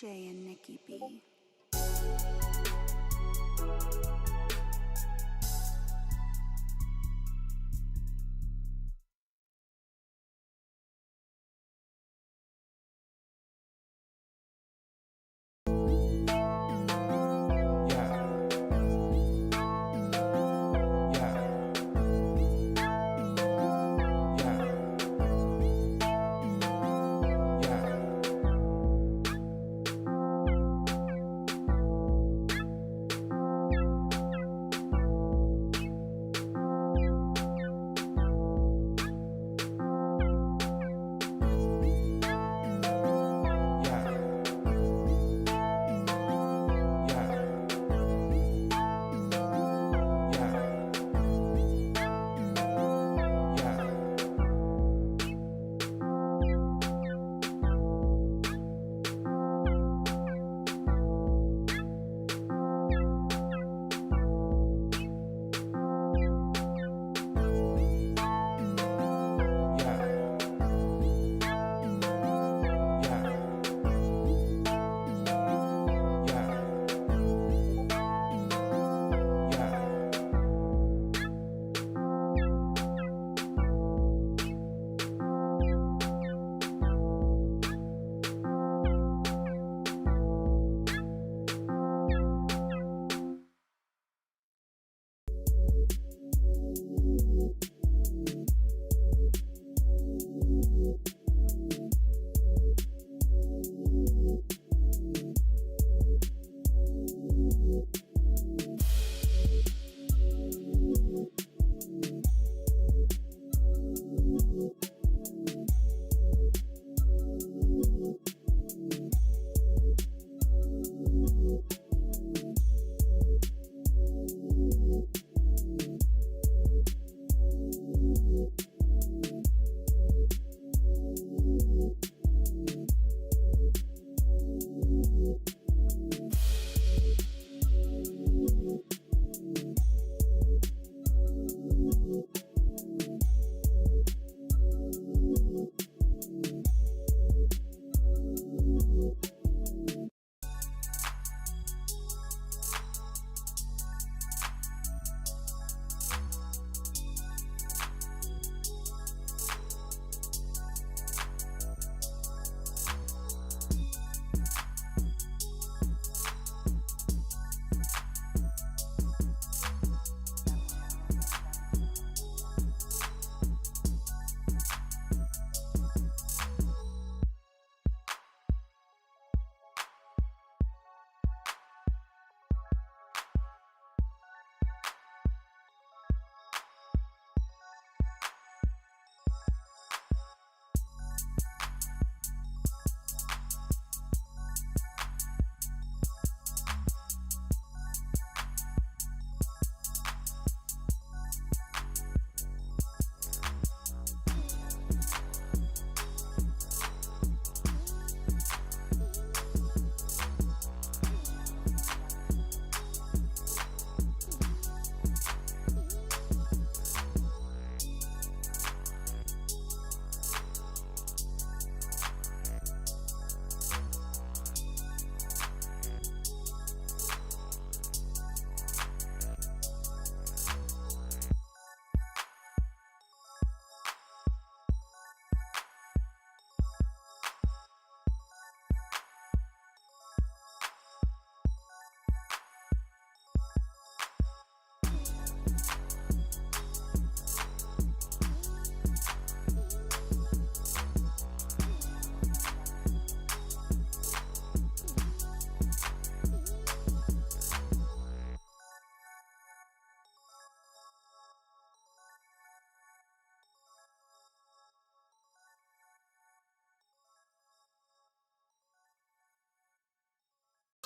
Jay and Nikki B.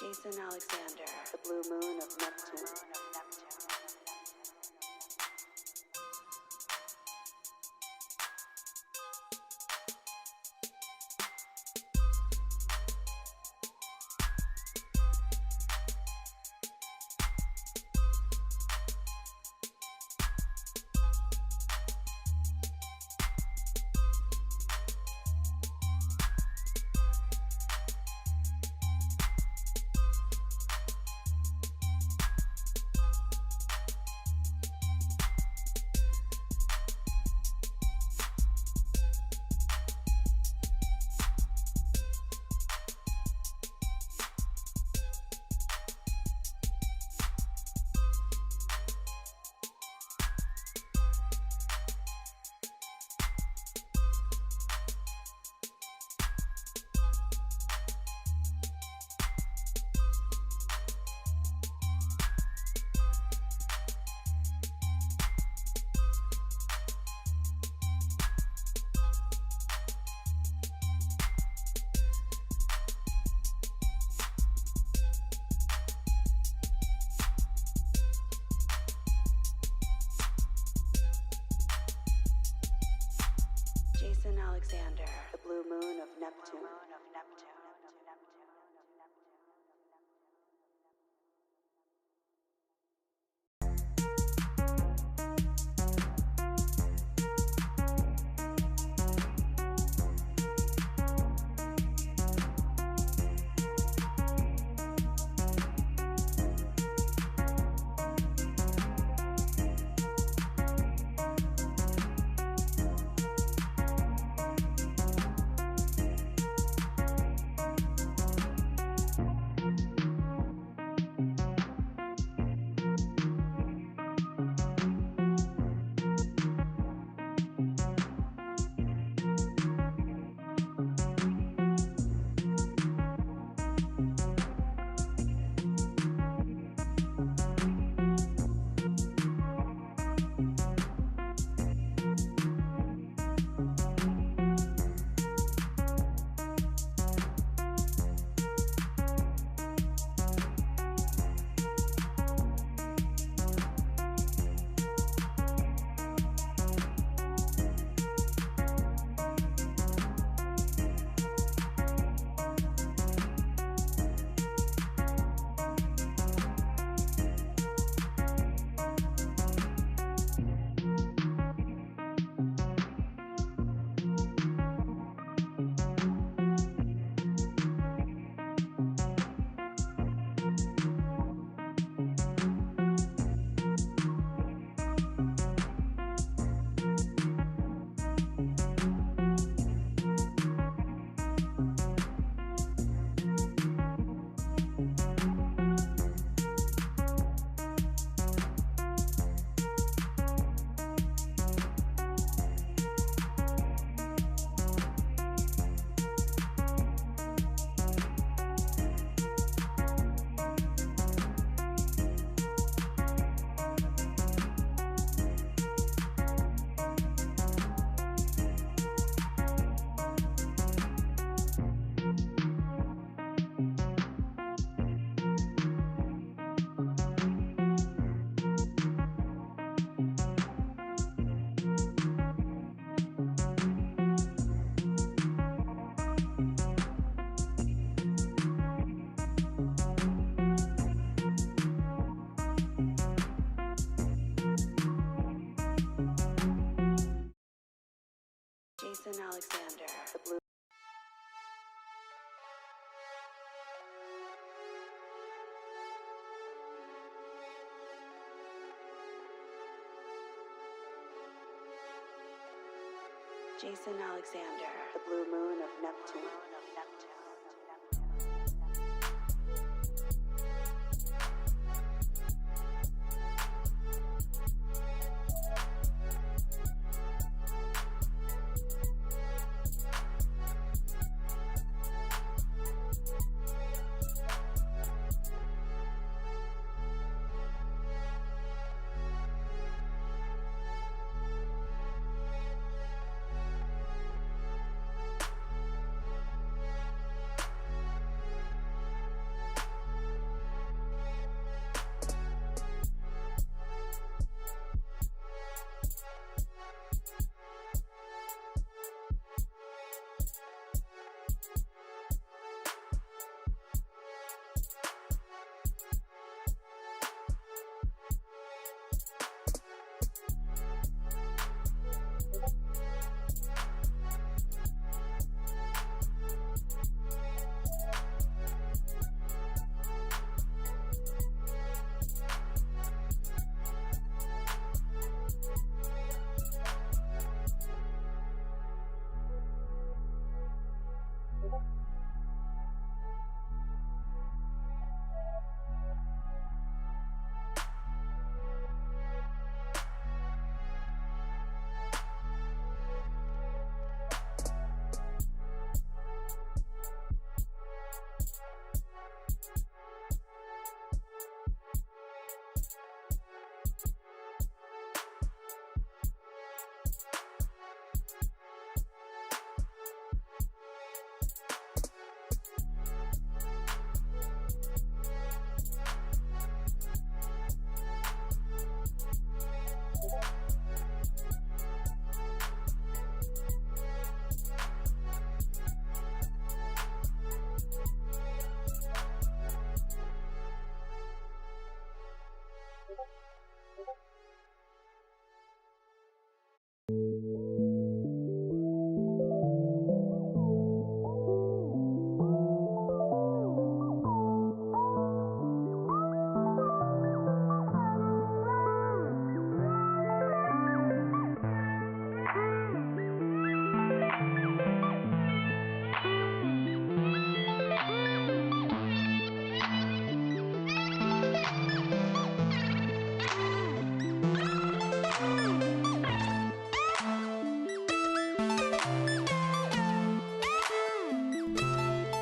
Jason Alexander, the blue moon of Neptune. Alexander, the blue moon of Neptune. Alexander, the blue. Jason Alexander, the blue moon of Neptune.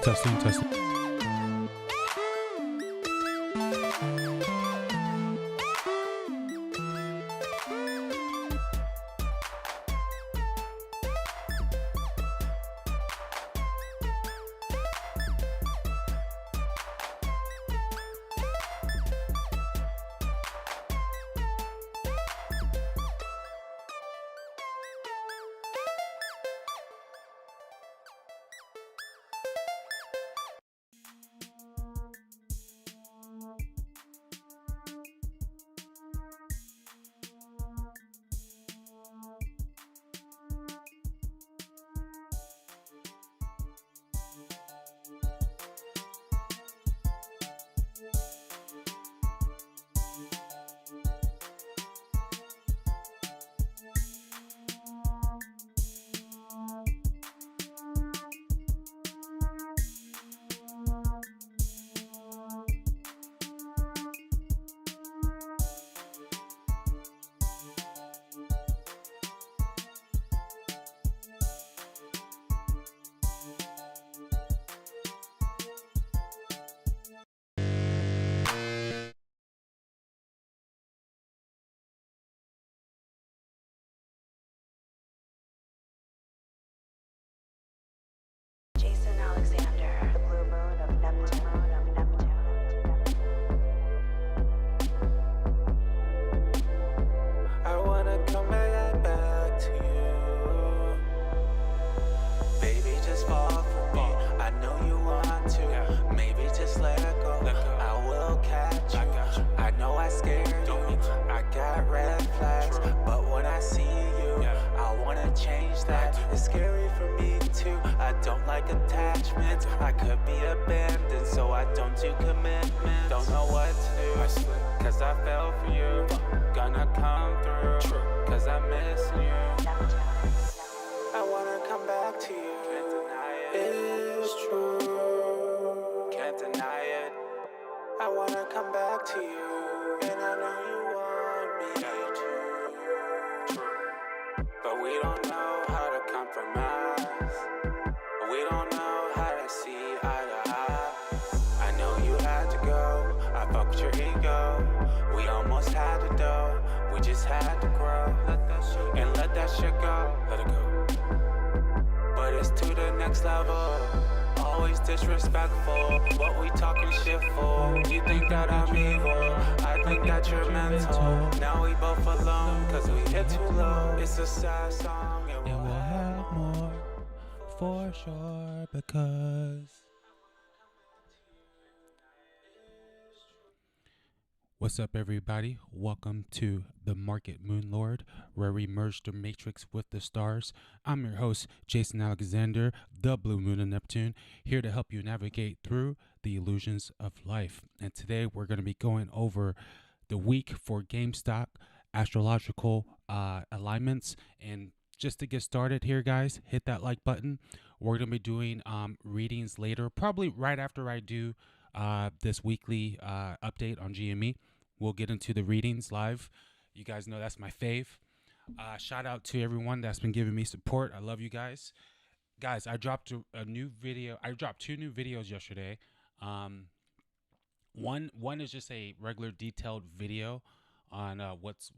Testing, testing. Jason Alexander, the blue moon of Neptune. I wanna come back to you. Baby, just fall for me. I know you want to. Maybe just let go. I will catch you. I know I scared you. I got red flags. But when I see you, I wanna change that. It's scary for me too. I don't like attachments. I could be abandoned, so I don't do commitments. Don't know what to do, cause I fell for you. Gonna come through, cause I'm missing you. I wanna come back to you. Can't deny it. It's true. Can't deny it. I wanna come back to you. And I know you want me to. But we don't know how to compromise. We don't know how to see eye to eye. I know you had to go. I fucked your ego. We almost had to do. We just had to grow. Let that shit go. Let it go. But it's to the next level. Always disrespectful. What we talking shit for? You think that I'm evil? I think that you're mental. Now we both alone, cause we hit too low. It's a sad song, and we'll have more for sure, because What's up, everybody? Welcome to the Market Moon Lord, where we merge the matrix with the stars. I'm your host, Jason Alexander, the Blue Moon of Neptune, here to help you navigate through the illusions of life. And today we're going to be going over the week for Gamestop, astrological alignments. And just to get started here, guys, hit that like button. We're going to be doing readings later, probably right after I do this weekly update on GME. We'll get into the readings live. You guys know that's my fave. Shout out to everyone that's been giving me support. I love you guys. Guys, I dropped a new video. I dropped 2 new videos yesterday. One is just a regular detailed video on what's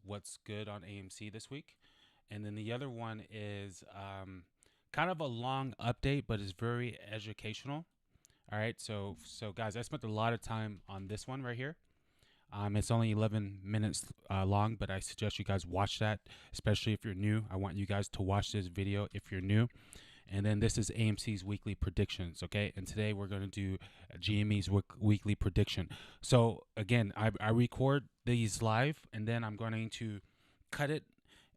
good on AMC this week. And then the other one is kind of a long update, but it's very educational. All right, so guys, I spent a lot of time on this one right here. It's only 11 minutes long, but I suggest you guys watch that, especially if you're new. I want you guys to watch this video if you're new. And then this is AMC's weekly predictions, okay? And today we're going to do GME's weekly prediction. So again, I record these live, and then I'm going to cut it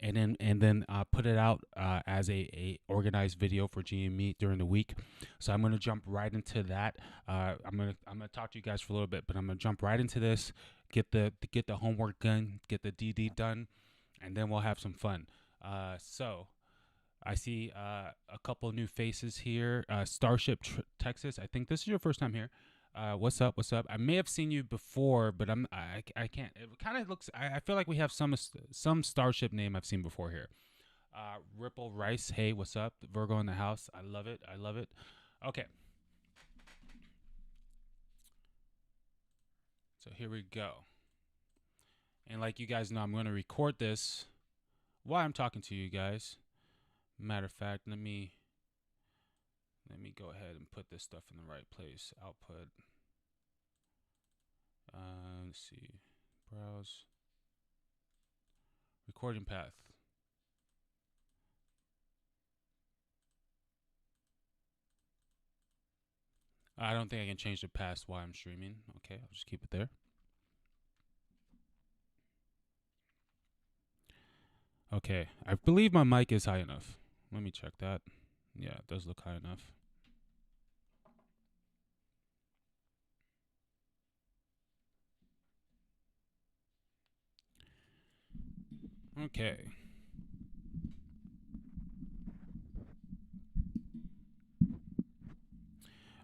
and then put it out as a organized video for GME during the week. So I'm gonna jump right into that. I'm gonna talk to you guys for a little bit, but I'm gonna jump right into this. Get the homework done, get the DD done, and then we'll have some fun. So I see a couple new faces here. Starship Texas. I think this is your first time here. What's up? I may have seen you before, but I can't. It kind of looks. I feel like we have some Starship name I've seen before here. Ripple Rice. Hey, what's up? Virgo in the house. I love it. Okay. So here we go. And like you guys know, I'm going to record this while I'm talking to you guys. Matter of fact, let me go ahead and put this stuff in the right place. Output. Let's see. Browse. Recording path. I don't think I can change the path while I'm streaming. Okay, I'll just keep it there. Okay, I believe my mic is high enough. Let me check that. Yeah, it does look high enough. Okay.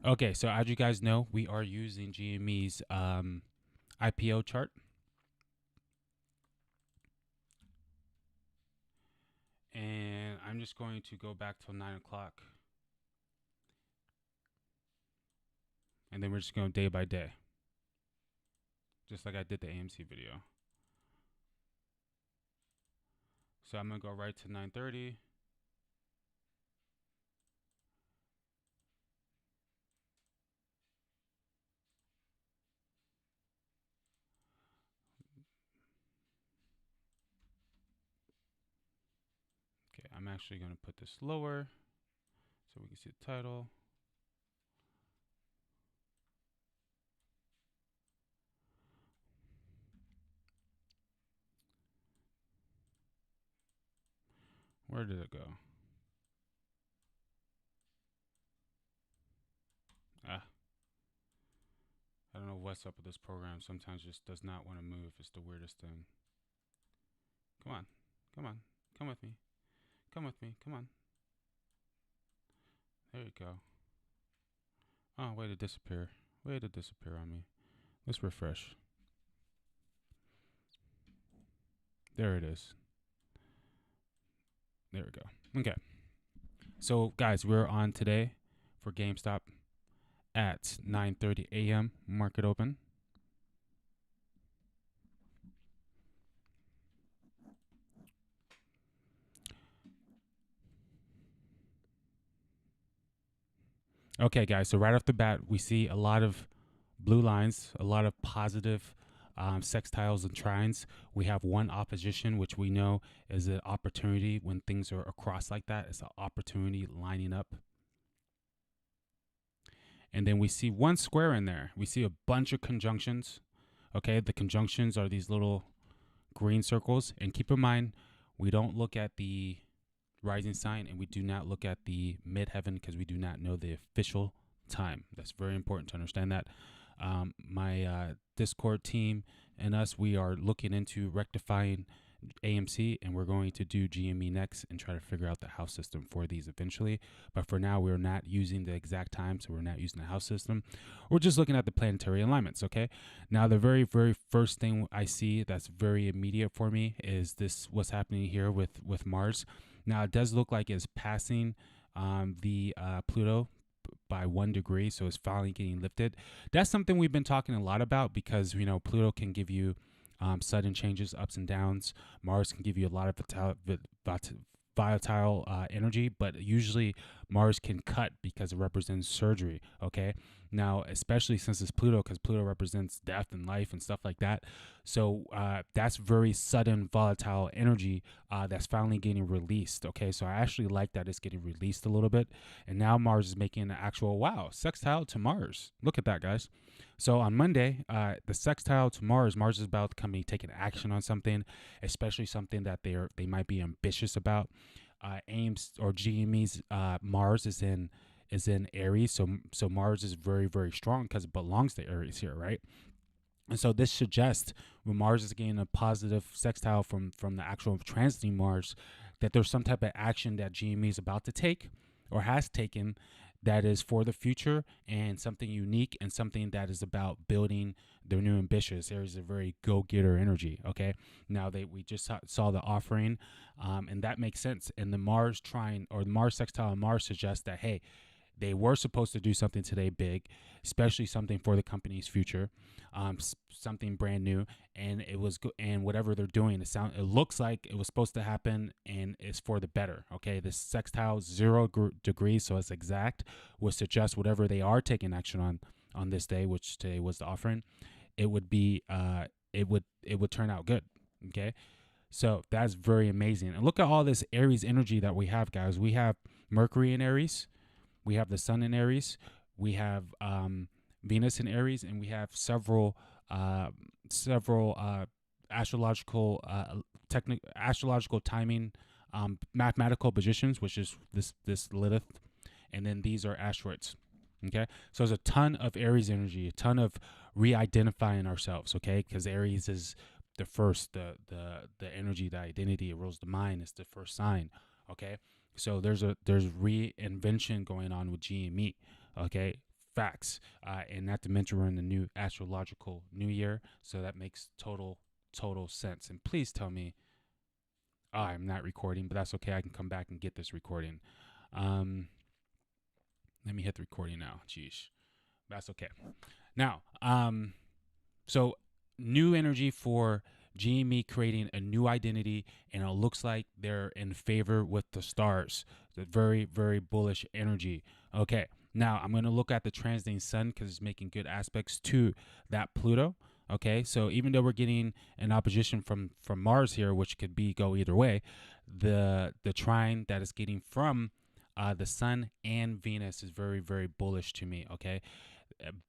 Okay, so as you guys know, we are using GME's IPO chart. And I'm just going to go back till 9 o'clock. And then we're just going day by day. Just like I did the AMC video. So I'm going to go right to 9:30. Okay, I'm actually going to put this lower so we can see the title. Where did it go? I don't know what's up with this program. Sometimes it just does not want to move. It's the weirdest thing. Come on. Come on. Come with me. Come with me. Come on. There you go. Oh, way to disappear. Way to disappear on me. Let's refresh. There it is. There we go. Okay. So, guys, we're on today for Gamestop at 9:30 a.m. market open. Okay, guys, so right off the bat, we see a lot of blue lines, a lot of positive sextiles and trines. We have one opposition, which we know is an opportunity when things are across like that. It's an opportunity lining up. And then we see one square in there. We see a bunch of conjunctions. Okay, the conjunctions are these little green circles. And keep in mind, we don't look at the rising sign and we do not look at the midheaven because we do not know the official time. That's very important to understand that. My Discord team and us, we are looking into rectifying AMC, and we're going to do GME next and try to figure out the house system for these eventually. But for now, we're not using the exact time, so we're not using the house system. We're just looking at the planetary alignments, okay? Now, the very, very first thing I see that's very immediate for me is this, what's happening here with Mars. Now, it does look like it's passing the Pluto by 1 degree, so it's finally getting lifted. That's something we've been talking a lot about because, you know, Pluto can give you sudden changes, ups and downs. Mars can give you a lot of volatile energy, but usually Mars can cut because it represents surgery, okay? Now, especially since it's Pluto, because Pluto represents death and life and stuff like that. So that's very sudden, volatile energy that's finally getting released, okay? So I actually like that it's getting released a little bit. And now Mars is making an actual, wow, sextile to Mars. Look at that, guys. So on Monday, the sextile to Mars is about the company taking action on something, especially something that they might be ambitious about. Ames or GME's Mars is in Aries, so Mars is very, very strong because it belongs to Aries here, right? And so this suggests when Mars is getting a positive sextile from the actual transiting Mars, that there's some type of action that GME is about to take or has taken that is for the future and something unique and something that is about building their new ambitions. There is a very go-getter energy, okay? Now we just saw the offering, and that makes sense. And the Mars trine or the Mars sextile on Mars suggests that, hey, They were supposed to do something today big, especially something for the company's future, something brand new, and and whatever they're doing, it looks like it was supposed to happen, and it's for the better. Okay, this sextile 0 degrees, so it's exact, would suggest whatever they are taking action on this day, which today was the offering, it would be it would turn out good. Okay, so that's very amazing. And look at all this Aries energy that we have, guys. We have Mercury in Aries, we have the Sun in Aries, we have Venus in Aries, and we have several astrological astrological timing, mathematical positions, which is this Lilith, and then these are asteroids. Okay, so there's a ton of Aries energy, a ton of re-identifying ourselves. Okay, because Aries is the first, the energy, the identity, it rules the mind. It's the first sign. Okay, so there's reinvention going on with GME. Okay, facts, and not to mention we're in the new astrological new year, so that makes total sense. And please tell me, I'm not recording, but that's okay. I can come back and get this recording. Let me hit the recording now. Jeez, that's okay. Now, so new energy for GME, creating a new identity, and it looks like they're in favor with the stars. The very, very bullish energy. Okay, now I'm going to look at the transiting sun because it's making good aspects to that Pluto. Okay, so even though we're getting an opposition from Mars here, which could go either way, the trine that is getting from the sun and Venus is very, very bullish to me. Okay,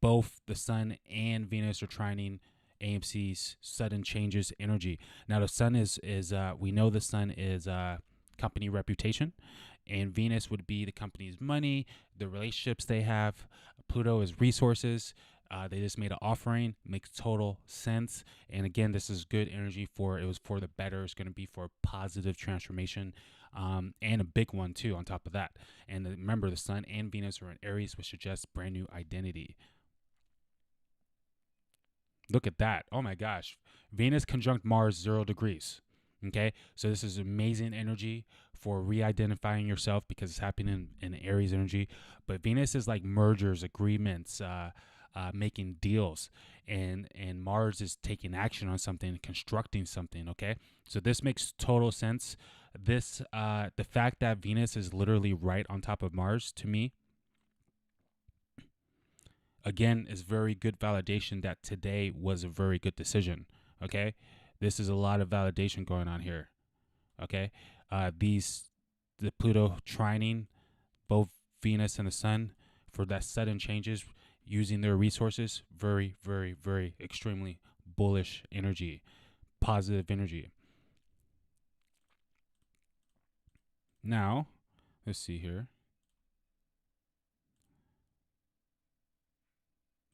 both the sun and Venus are trining AMC's sudden changes energy. Now the sun is we know the sun is company reputation, and Venus would be the company's money, the relationships they have. Pluto is resources. They just made an offering, makes total sense. And again, this is good energy it was for the better. It's going to be for positive transformation, and a big one too on top of that. And remember, the sun and Venus are in Aries, which suggests brand new identity. Look at that. Oh my gosh. Venus conjunct Mars 0 degrees. Okay, so this is amazing energy for re-identifying yourself because it's happening in Aries energy. But Venus is like mergers, agreements, making deals, and Mars is taking action on something, constructing something. Okay, so this makes total sense. This the fact that Venus is literally right on top of Mars, to me, again, is very good validation that today was a very good decision. Okay, this is a lot of validation going on here. Okay, the Pluto trining both Venus and the Sun for that sudden changes, using their resources, very, very, very extremely bullish energy, positive energy. Now, let's see here.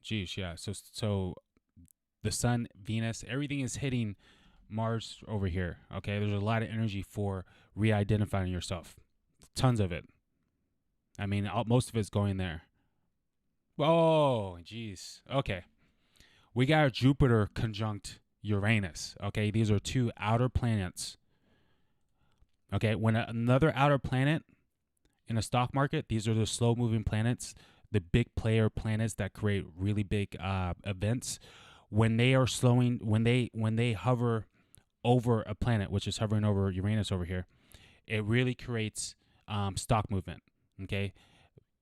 Geez, yeah. So the Sun, Venus, everything is hitting Mars over here. Okay, there's a lot of energy for re-identifying yourself. Tons of it. I mean, most of it's going there. Oh, geez. Okay. We got Jupiter conjunct Uranus. Okay, these are two outer planets. Okay, when another outer planet in a stock market, these are the slow-moving planets, the big player planets that create really big events. When they are slowing, when they hover over a planet, which is hovering over Uranus over here, it really creates stock movement. Okay,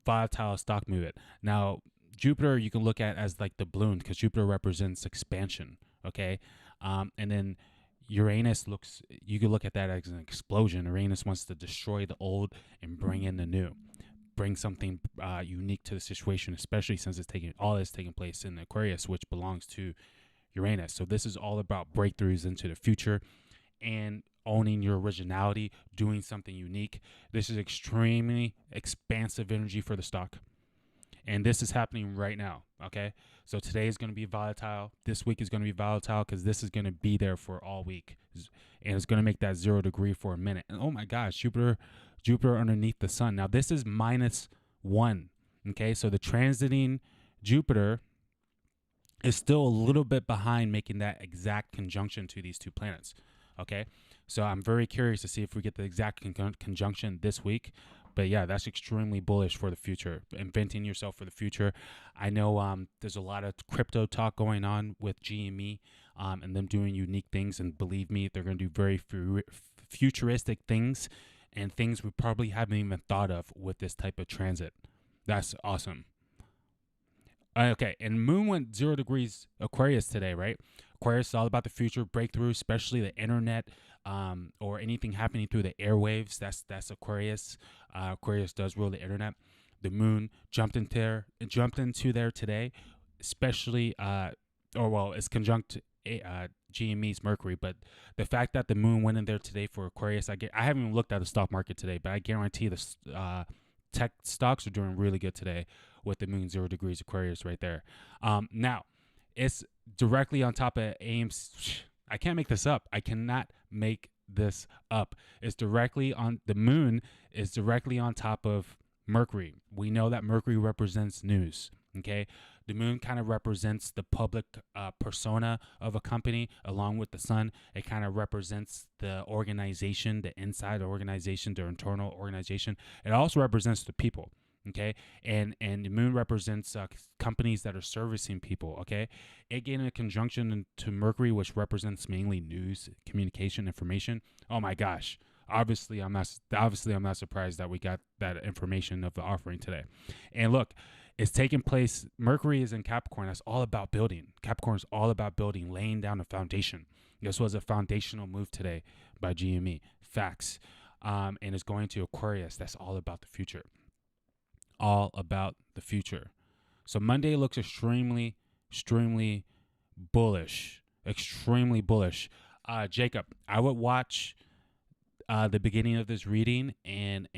volatile stock movement. Now, Jupiter you can look at as like the balloon because Jupiter represents expansion. Okay, and then Uranus you can look at that as an explosion. Uranus wants to destroy the old and bring in the new, bring something unique to the situation, especially since all this taking place in Aquarius, which belongs to Uranus. So this is all about breakthroughs into the future and owning your originality, doing something unique. This is extremely expansive energy for the stock. And this is happening right now, okay? So today is going to be volatile. This week is going to be volatile because this is going to be there for all week. And it's going to make that 0 degree for a minute. And oh my gosh, Jupiter underneath the sun. Now this is -1, okay? So the transiting Jupiter is still a little bit behind making that exact conjunction to these two planets, okay? So I'm very curious to see if we get the exact conjunction this week. But yeah, that's extremely bullish for the future. Inventing yourself for the future. I know there's a lot of crypto talk going on with GME and them doing unique things. And believe me, they're going to do very futuristic things and things we probably haven't even thought of with this type of transit. That's awesome. Okay, and Moon went 0 degrees Aquarius today, right? Aquarius is all about the future, breakthrough, especially the internet, or anything happening through the airwaves. That's Aquarius. Aquarius does rule the internet. The Moon jumped into there today, especially, it's conjunct GME's Mercury. But the fact that the Moon went in there today for Aquarius, I haven't even looked at the stock market today, but I guarantee the tech stocks are doing really good today with the Moon 0 degrees Aquarius right there. Now, it's directly on top of AIM's. I can't make this up. I cannot make this up. It's directly on, the Moon is directly on top of Mercury. We know that Mercury represents news, okay? The Moon kind of represents the public persona of a company along with the Sun. It kind of represents the organization, the inside organization, their internal organization. It also represents the people. Okay, and the Moon represents companies that are servicing people. Okay, it gained a conjunction to Mercury, which represents mainly news, communication, information. Oh my gosh! Obviously, I'm not surprised that we got that information of the offering today. And look, it's taking place. Mercury is in Capricorn. That's all about building. Capricorn is all about building, laying down a foundation. This was a foundational move today by GME. Facts, and it's going to Aquarius. That's all about the future. All about the future. So Monday looks extremely bullish. Extremely bullish. Jacob, I would watch the beginning of this reading and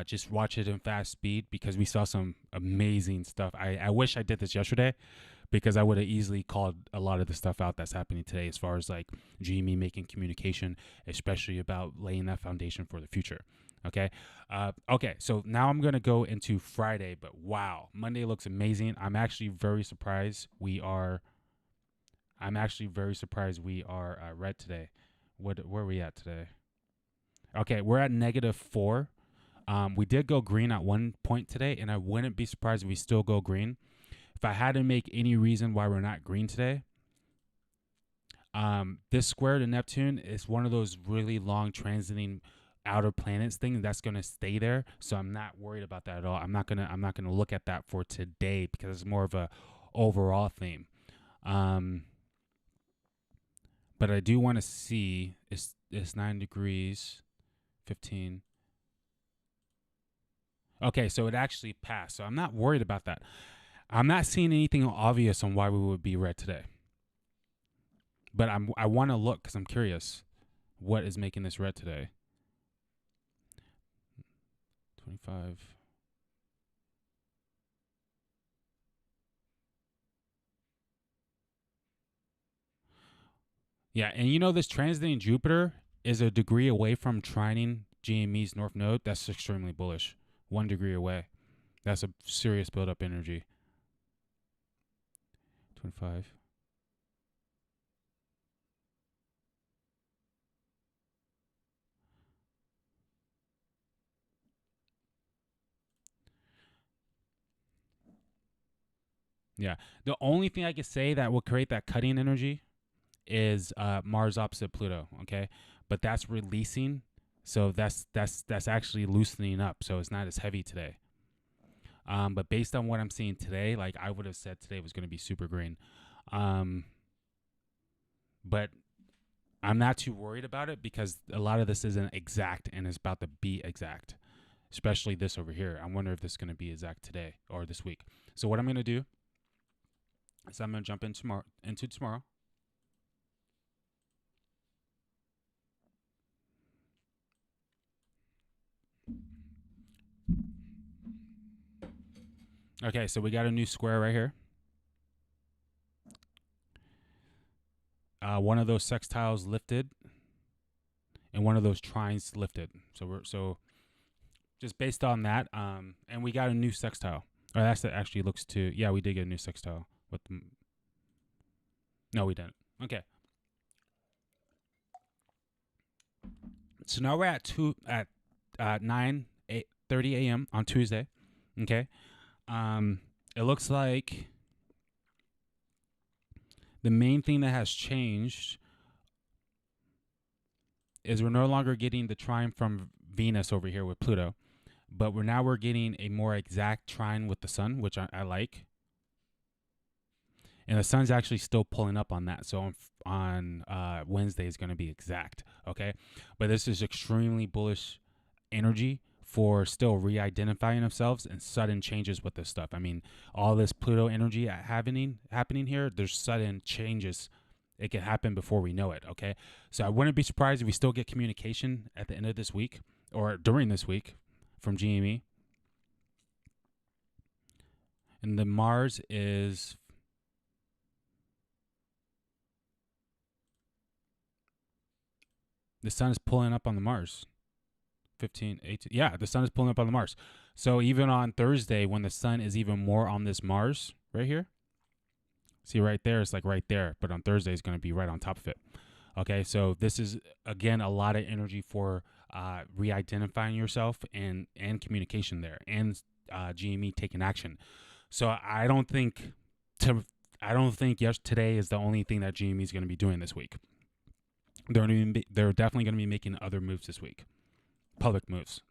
just watch it in fast speed because we saw some amazing stuff. I wish I did this yesterday because I would have easily called a lot of the stuff out that's happening today as far as like GME making communication, especially about laying that foundation for the future. Okay. So now I'm going to go into Friday, but wow, Monday looks amazing. I'm actually very surprised we are red today. Where are we at today? Okay. We're at -4. We did go green at one point today, and I wouldn't be surprised if we still go green. If I had to make any reason why we're not green today, this square to Neptune is one of those really long transiting outer planets thing that's going to stay there, so I'm not worried about that at all. I'm not gonna look at that for today because it's more of a overall theme. But I do want to see it's 9 degrees 15. Okay, so it actually passed, so I'm not worried about that. I'm not seeing anything obvious on why we would be red today, but I want to look because I'm curious what is making this red today. 25. Yeah, and you know this transiting Jupiter is a degree away from trining GME's North Node. That's extremely bullish. 1 degree away. That's a serious build-up energy. 25. Yeah. The only thing I could say that will create that cutting energy is Mars opposite Pluto, okay? But that's releasing, so that's actually loosening up, so it's not as heavy today. But based on what I'm seeing today, like I would have said today was going to be super green. But I'm not too worried about it because a lot of this isn't exact and it's about to be exact, especially this over here. I wonder if this is going to be exact today or this week. So what I'm going to do is I'm going to jump into tomorrow. Okay, so we got a new square right here. One of those sextiles lifted, and one of those trines lifted. So just based on that, and we got a new sextile. Or that actually looks to, yeah, we did get a new sextile. No, we didn't. Okay. So now we're at 9, 8. 8:30 a.m. on Tuesday. Okay. It looks like the main thing that has changed is we're no longer getting the trine from Venus over here with Pluto, but we're getting a more exact trine with the sun, which I like. And the sun's actually still pulling up on that. So on Wednesday is going to be exact. Okay. But this is extremely bullish energy for still re-identifying themselves and sudden changes with this stuff. I mean, all this Pluto energy happening here, there's sudden changes. It can happen before we know it, okay? So I wouldn't be surprised if we still get communication at the end of this week or during this week from GME. And the Mars is... The sun is pulling up on the Mars. 15, 18. Yeah, the sun is pulling up on the Mars. So even on Thursday, when the sun is even more on this Mars right here, see right there, it's like right there, but on Thursday it's going to be right on top of it. Okay, so this is, again, a lot of energy for re-identifying yourself and communication there, and GME taking action. So I don't think today is the only thing that GME is going to be doing this week. They're definitely going to be making other moves this week. Public moves.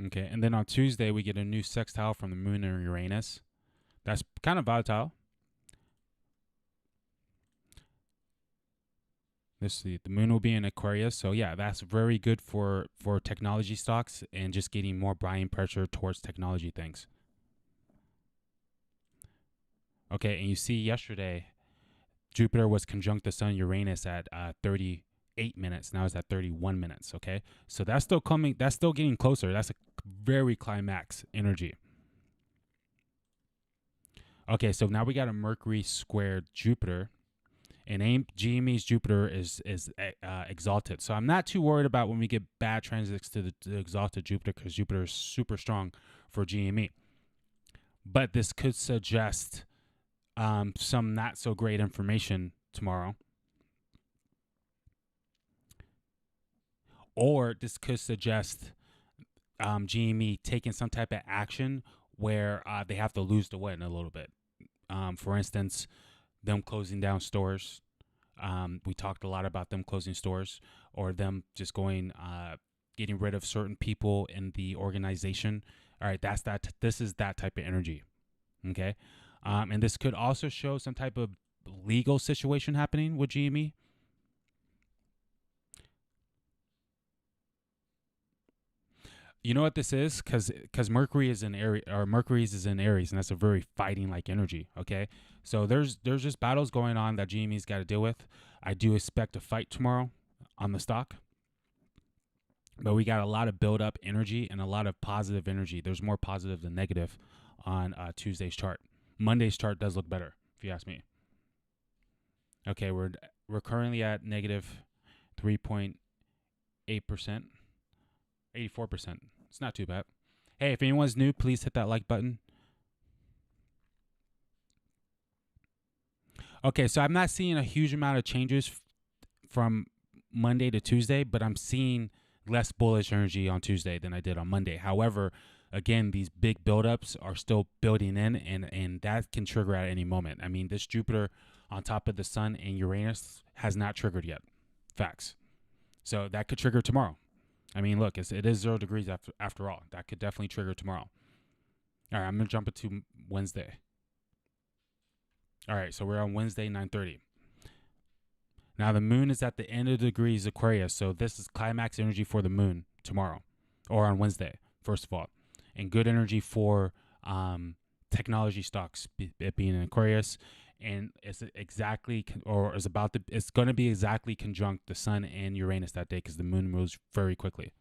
Okay, and then on Tuesday, we get a new sextile from the moon and Uranus. That's kind of volatile. The moon will be in Aquarius, so yeah, that's very good for technology stocks and just getting more buying pressure towards technology things. Okay, and you see yesterday, Jupiter was conjunct the Sun Uranus at 38 minutes. Now it's at 31 minutes. Okay, so that's still coming. That's still getting closer. That's a very climax energy. Okay, so now we got a Mercury squared Jupiter. And GME's Jupiter is exalted. So I'm not too worried about when we get bad transits to the exalted Jupiter, because Jupiter is super strong for GME. But this could suggest some not so great information tomorrow. Or this could suggest GME taking some type of action where they have to lose the win a little bit. For instance, them closing down stores. We talked a lot about them closing stores, or them just getting rid of certain people in the organization. All right, this is that type of energy. Okay. And this could also show some type of legal situation happening with GME. You know what this is? Because Mercury is in Aries, or Mercury's is in Aries, and that's a very fighting like energy. Okay, so there's just battles going on that GME's got to deal with. I do expect a fight tomorrow on the stock, but we got a lot of build up energy and a lot of positive energy. There's more positive than negative on Tuesday's chart. Monday's chart does look better, if you ask me. Okay, we're currently at negative 3.8%, 84%. It's not too bad. Hey, if anyone's new, please hit that like button. Okay, so I'm not seeing a huge amount of changes from Monday to Tuesday, but I'm seeing less bullish energy on Tuesday than I did on Monday. However, again, these big buildups are still building in, and that can trigger at any moment. I mean, this Jupiter on top of the Sun and Uranus has not triggered yet. Facts. So that could trigger tomorrow. I mean, look, it is 0 degrees after all. That could definitely trigger tomorrow. All right, I'm going to jump into Wednesday. All right, so we're on Wednesday, 9:30. Now, the moon is at the end of the degrees Aquarius, so this is climax energy for the moon tomorrow, or on Wednesday, first of all. And good energy for technology stocks, it being in Aquarius. And it's going to be exactly conjunct the Sun and Uranus that day, because the moon moves very quickly.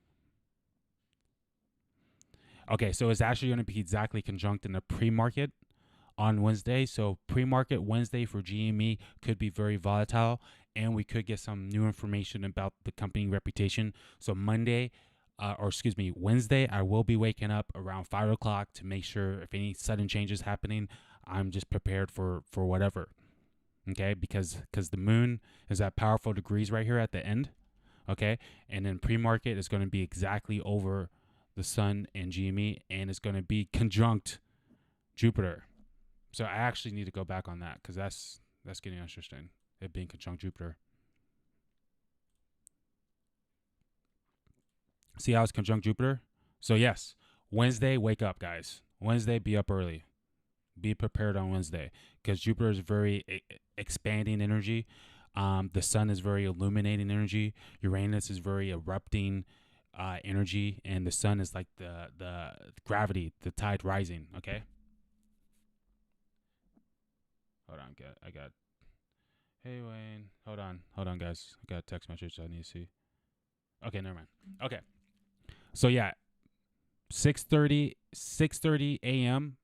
Okay, so it's actually going to be exactly conjunct in the pre-market on Wednesday. So pre-market Wednesday for GME could be very volatile, and we could get some new information about the company reputation. So Wednesday, I will be waking up around 5 o'clock to make sure if any sudden changes happening, I'm just prepared for whatever. Okay, because the moon is at powerful degrees right here at the end. Okay, and then pre-market is going to be exactly over the sun and GME, and it's going to be conjunct Jupiter. So I actually need to go back on that because that's getting interesting. It being conjunct Jupiter. See how it's conjunct Jupiter? So yes, Wednesday, wake up, guys. Wednesday, be up early. Be prepared on Wednesday because Jupiter is very expanding energy. The sun is very illuminating energy. Uranus is very erupting energy, and the sun is like the gravity, the tide rising. Okay. Hold on, I got. Hey Wayne, hold on, guys. I got a text message I need to see. Okay, never mind. Okay, so yeah, 6:30 a.m.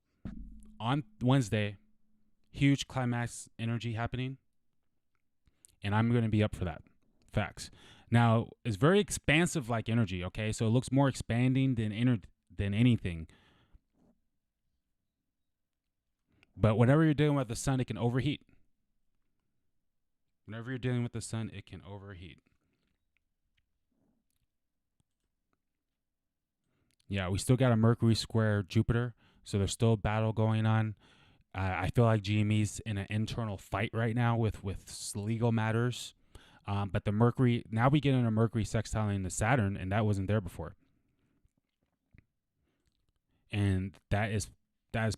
on Wednesday, huge climax energy happening, and I'm going to be up for that. Facts. Now, it's very expansive like energy, okay? So it looks more expanding than anything. But whenever you're dealing with the sun, it can overheat. Whenever you're dealing with the sun, it can overheat. Yeah, we still got a Mercury square Jupiter, so there's still a battle going on. I feel like GME's in an internal fight right now with legal matters. But the Mercury, now we get in a Mercury sextiling the Saturn, and that wasn't there before. And that is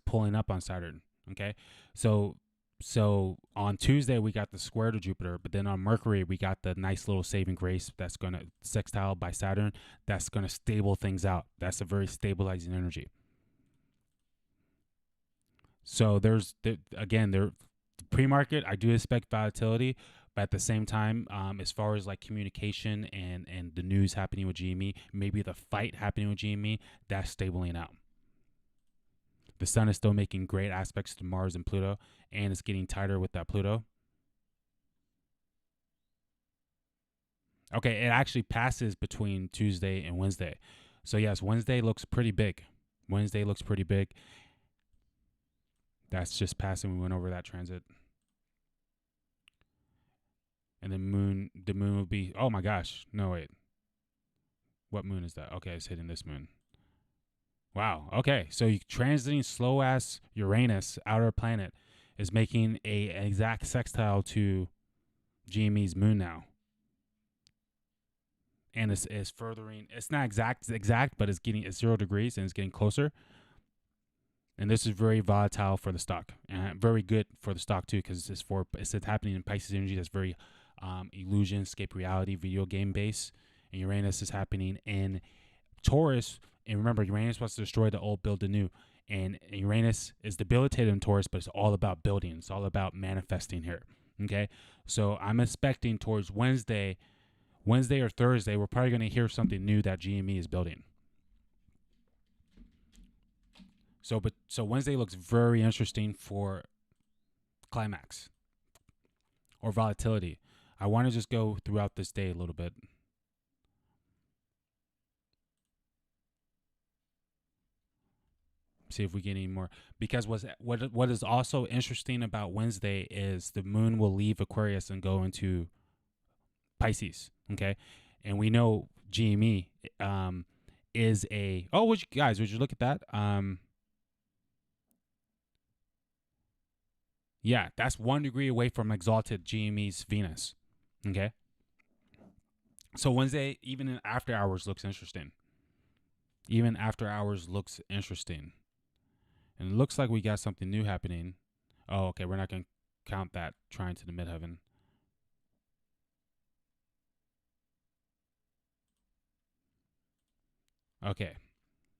pulling up on Saturn. Okay, so on Tuesday we got the square to Jupiter, but then on Mercury we got the nice little saving grace that's going to sextile by Saturn. That's going to stable things out. That's a very stabilizing energy. So there's pre-market. I do expect volatility, but at the same time, as far as like communication and the news happening with GME, maybe the fight happening with GME, that's stabling out. The sun is still making great aspects to Mars and Pluto, and it's getting tighter with that Pluto. Okay, it actually passes between Tuesday and Wednesday. So yes, Wednesday looks pretty big. That's just passing. We went over that transit. And the moon will be, oh my gosh, no wait. What moon is that? Okay, it's hitting this moon. Wow. Okay. So transiting slow ass Uranus, outer planet, is making an exact sextile to GME's moon now. And it's furthering. It's not exact, but it's 0 degrees and it's getting closer. And this is very volatile for the stock, and very good for the stock too, because it's happening in Pisces energy. That's very illusion, escape reality, video game base. And Uranus is happening in Taurus. And remember, Uranus wants to destroy the old, build the new. And Uranus is debilitated in Taurus, but it's all about building. It's all about manifesting here. Okay? So I'm expecting towards Wednesday or Thursday, we're probably going to hear something new that GME is building. So Wednesday looks very interesting for climax or volatility. I want to just go throughout this day a little bit. See if we get any more, because what is also interesting about Wednesday is the moon will leave Aquarius and go into Pisces. Okay, and we know GME is a would you look at that? Yeah, that's 1 degree away from exalted GME's Venus. Okay, so Wednesday, even in after hours, looks interesting. And it looks like we got something new happening. Oh, okay. We're not going to count that trine to the midheaven. Okay.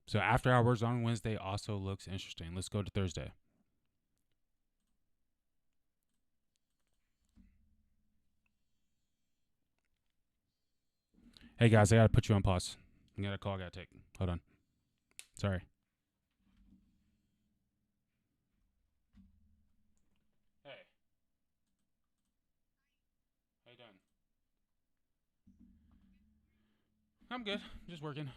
So after hours on Wednesday also looks interesting. Let's go to Thursday. Hey, guys. I got to put you on pause. I got a call I got to take. Hold on. Sorry. I'm good. Just working.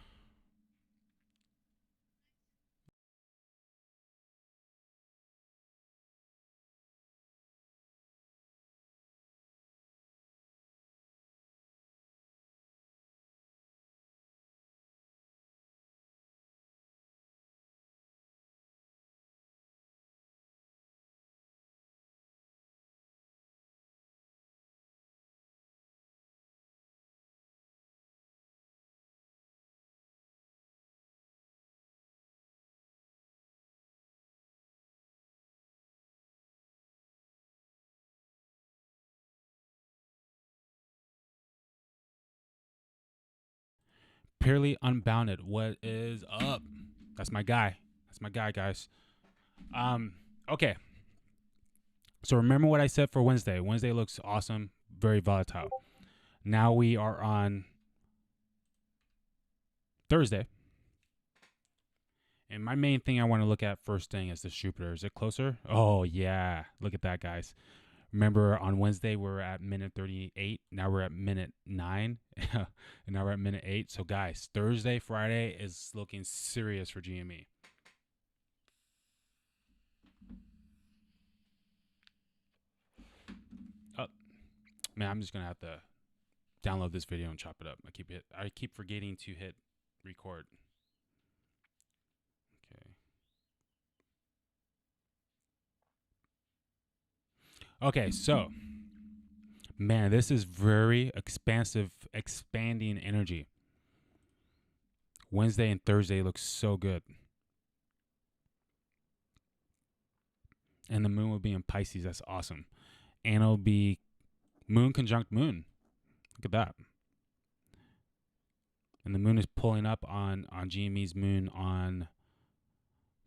Purely Unbounded. What is up? That's my guy. That's my guy, guys. Okay. So remember what I said for Wednesday. Wednesday looks awesome, very volatile. Now we are on Thursday. And my main thing I want to look at first thing is this Jupiter. Is it closer? Oh, yeah. Look at that, guys. Remember on Wednesday, we were at minute 38. Now we're at minute 9. And now we're at minute 8. So, guys, Thursday, Friday is looking serious for GME. Oh, man, I'm just going to have to download this video and chop it up. I keep forgetting to hit record. Okay, so, man, this is very expansive, expanding energy. Wednesday and Thursday looks so good. And the moon will be in Pisces. That's awesome. And it'll be moon conjunct moon. Look at that. And the moon is pulling up on GME's moon on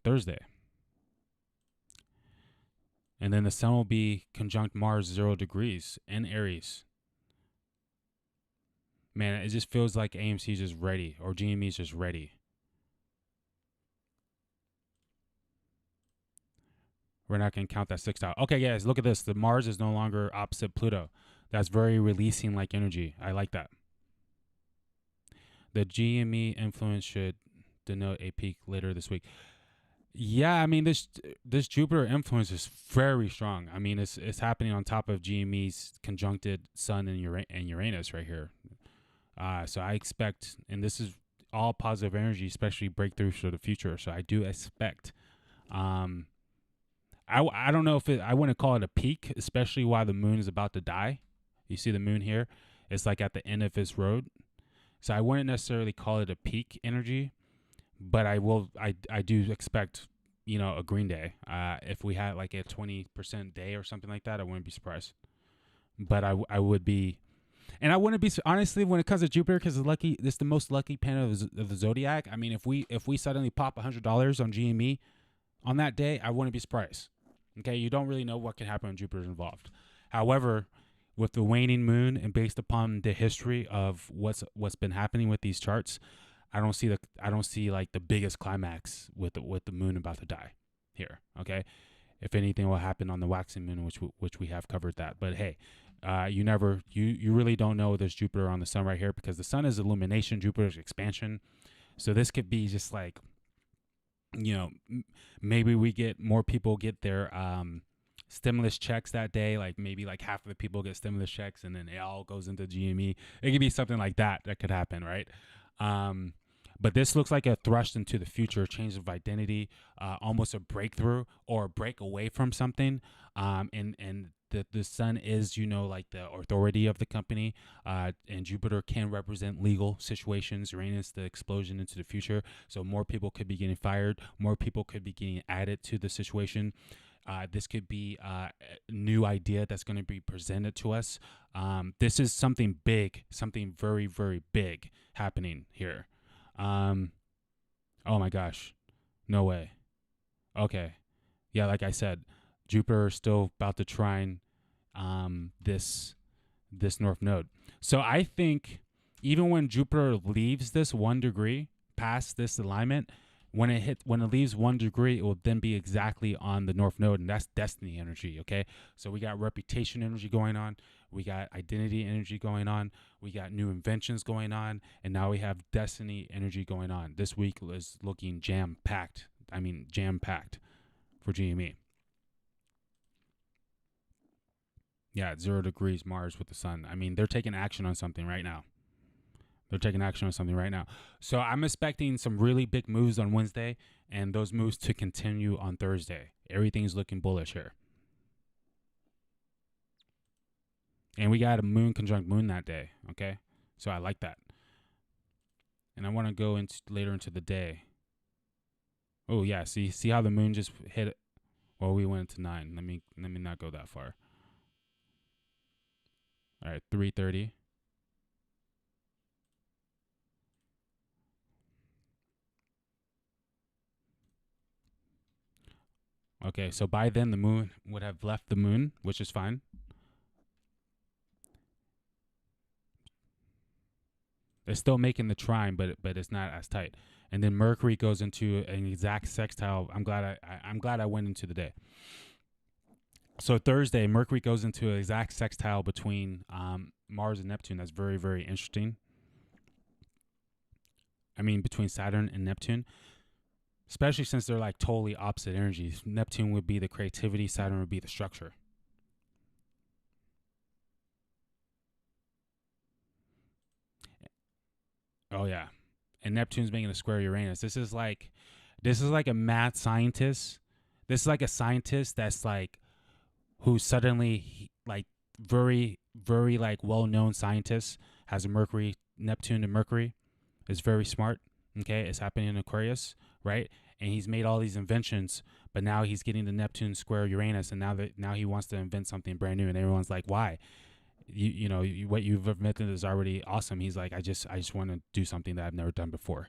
Thursday. And then the sun will be conjunct Mars 0 degrees in Aries. Man, it just feels like AMC is just ready, or GME is just ready. We're not going to count that 6 out. Okay, guys, look at this. The Mars is no longer opposite Pluto. That's very releasing like energy. I like that. The GME influence should denote a peak later this week. Yeah, I mean, this Jupiter influence is very strong. I mean, it's happening on top of GME's conjuncted Sun and Uranus right here. So I expect, and this is all positive energy, especially breakthroughs for the future. So I do expect. I don't know if I wouldn't call it a peak, especially while the moon is about to die. You see the moon here? It's like at the end of its road. So I wouldn't necessarily call it a peak energy. But I do expect, a green day. If we had like a 20% day or something like that, I wouldn't be surprised. But I would be, and I wouldn't be, honestly, when it comes to Jupiter, because it's the most lucky planet of the zodiac. I mean, if we suddenly pop $100 on GME on that day, I wouldn't be surprised. Okay, you don't really know what can happen when Jupiter's involved. However, with the waning moon and based upon the history of what's been happening with these charts, I don't see like the biggest climax with the moon about to die here. Okay, if anything will happen on the waxing moon, which we have covered that. But hey, you really don't know there's Jupiter on the sun right here, because the sun is illumination, Jupiter's expansion. So this could be just like, maybe we get more people get their stimulus checks that day. Like maybe like half of the people get stimulus checks, and then it all goes into GME. It could be something like that could happen, right? But this looks like a thrust into the future, change of identity, almost a breakthrough or a break away from something. And the sun is, like the authority of the company, and Jupiter can represent legal situations. Uranus, the explosion into the future. So more people could be getting fired. More people could be getting added to the situation. This could be a new idea that's going to be presented to us. This is something big, something very, very big happening here. Oh my gosh. No way. Okay. Yeah, like I said, Jupiter is still about to trine this North Node. So I think even when Jupiter leaves this 1 degree past this alignment, When it leaves 1 degree, it will then be exactly on the north node, and that's destiny energy. Okay, so we got reputation energy going on, we got identity energy going on, we got new inventions going on, and now we have destiny energy going on. This week is looking jam packed. Jam packed for GME. Yeah, 0 degrees Mars with the sun. I mean, they're taking action on something right now. So I'm expecting some really big moves on Wednesday, and those moves to continue on Thursday. Everything's looking bullish here. And we got a moon conjunct moon that day, okay? So I like that. And I want to go later into the day. Oh, yeah, see how the moon just hit it? Well, we went to 9. Let me not go that far. All right, 3:30. Okay, so by then the moon would have left the moon, which is fine. It's still making the trine, but it's not as tight. And then Mercury goes into an exact sextile. I'm glad I went into the day. So Thursday, Mercury goes into an exact sextile between Mars and Neptune. That's very, very interesting. Between Saturn and Neptune, especially since they're like totally opposite energies. Neptune would be the creativity, Saturn would be the structure. Oh yeah, and Neptune's making a square Uranus. This is like a math scientist. This is like a scientist that's like who suddenly like very, very like well-known scientist has a Neptune and Mercury is very smart. Okay, it's happening in Aquarius, right? And he's made all these inventions, but now he's getting the Neptune square Uranus, and now he wants to invent something brand new, and everyone's like, why? What you've invented is already awesome. He's like, I just want to do something that I've never done before.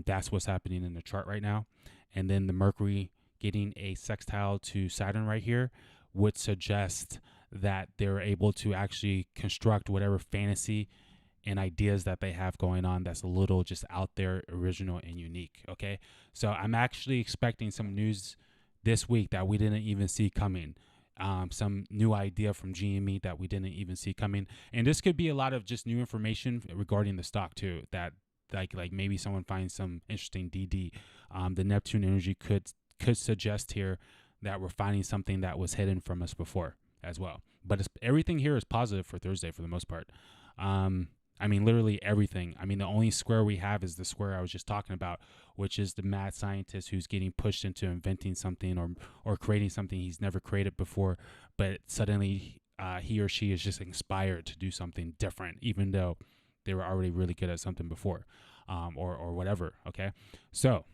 That's what's happening in the chart right now. And then the Mercury getting a sextile to Saturn right here would suggest that they're able to actually construct whatever fantasy and ideas that they have going on that's a little just out there, original and unique. Okay, so I'm actually expecting some news this week that we didn't even see coming. Some new idea from GME that we didn't even see coming, and this could be a lot of just new information regarding the stock too. That like maybe someone finds some interesting DD. The Neptune energy could suggest here that we're finding something that was hidden from us before as well. But everything here is positive for Thursday for the most part. Literally everything. The only square we have is the square I was just talking about, which is the mad scientist who's getting pushed into inventing something or creating something he's never created before, but suddenly he or she is just inspired to do something different, even though they were already really good at something before, or whatever. Okay, so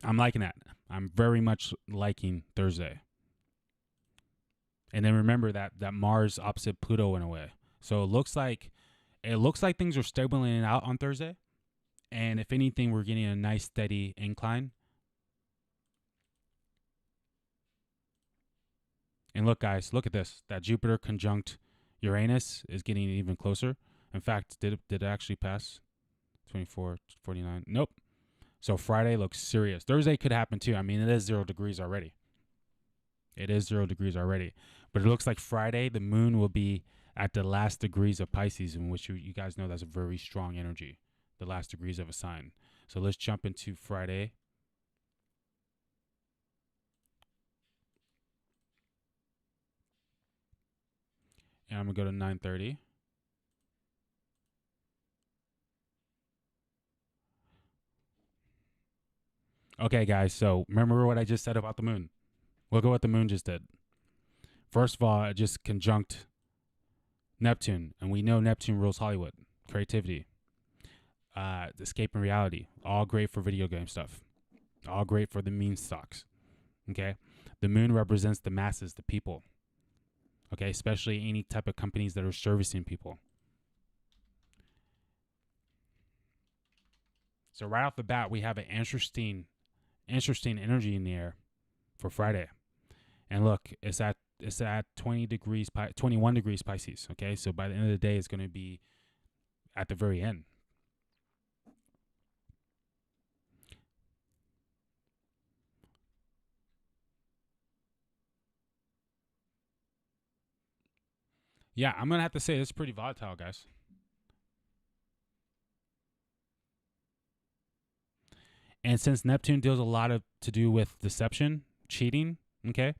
I'm liking that. I'm very much liking Thursday. And then remember that Mars opposite Pluto in a way. So it looks like things are stabilizing out on Thursday. And if anything, we're getting a nice steady incline. And look, guys, look at this. That Jupiter conjunct Uranus is getting even closer. In fact, did it actually pass? 24, 49. Nope. So Friday looks serious. Thursday could happen too. It is 0 degrees already. But it looks like Friday, the moon will be at the last degrees of Pisces, in which you guys know that's a very strong energy, the last degrees of a sign. So let's jump into Friday. And I'm going to go to 9:30. Okay, guys, so remember what I just said about the moon. Look at what the moon just did. First of all, it just conjunct Neptune, and we know Neptune rules Hollywood, creativity, escaping reality, all great for video game stuff, all great for the meme stocks. Okay, the moon represents the masses, the people. Okay, especially any type of companies that are servicing people. So right off the bat, we have an interesting energy in the air for Friday. And look, it's at 21 degrees Pisces. Okay, so by the end of the day, it's going to be at the very end. Yeah, I'm gonna have to say it's pretty volatile, guys. And since Neptune deals a lot of to do with deception, cheating, okay,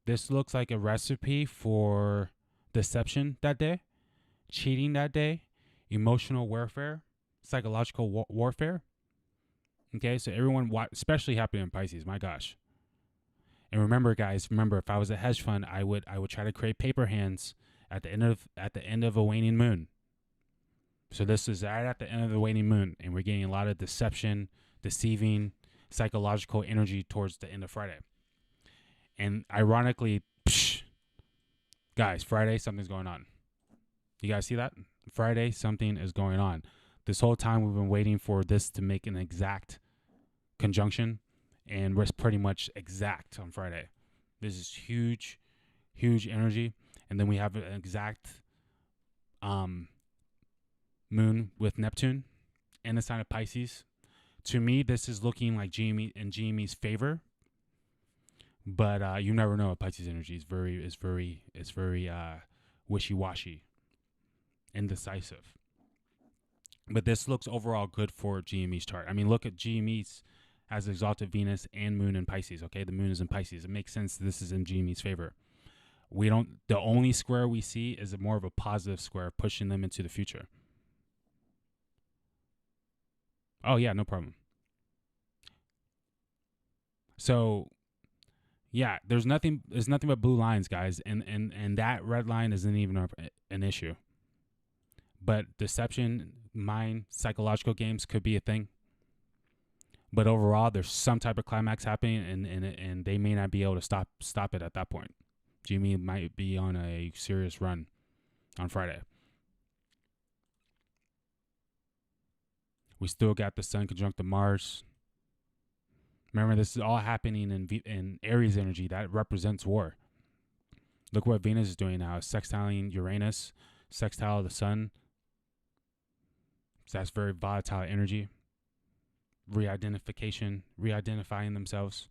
this looks like a recipe for deception that day, cheating that day, emotional warfare, psychological warfare. Okay, so everyone, especially happening in Pisces, my gosh. And remember, guys, if I was a hedge fund, I would try to create paper hands at the end of a waning moon. So this is right at the end of the waning moon, and we're getting a lot of deception, deceiving, psychological energy towards the end of Friday. And ironically, guys, Friday, something's going on. You guys see that? Friday, something is going on. This whole time we've been waiting for this to make an exact conjunction, and we're pretty much exact on Friday. This is huge, huge energy. And then we have an exact moon with Neptune in the sign of Pisces. To me, this is looking like GME's favor. But you never know. Pisces energy is very wishy-washy, indecisive. But this looks overall good for GME's chart. I mean, look at GME's has exalted Venus and Moon in Pisces. Okay, the Moon is in Pisces. It makes sense this is in GME's favor. The only square we see is more of a positive square, pushing them into the future. Oh yeah, no problem. So yeah, there's nothing but blue lines, guys, and that red line isn't even an issue. But deception, mind, psychological games could be a thing. But overall, there's some type of climax happening, and they may not be able to stop it at that point. Jimmy might be on a serious run on Friday. We still got the Sun conjunct the Mars. Remember, this is all happening in Aries energy. That represents war. Look what Venus is doing now. Sextiling Uranus, sextile the Sun. So that's very volatile energy. Re-identifying themselves.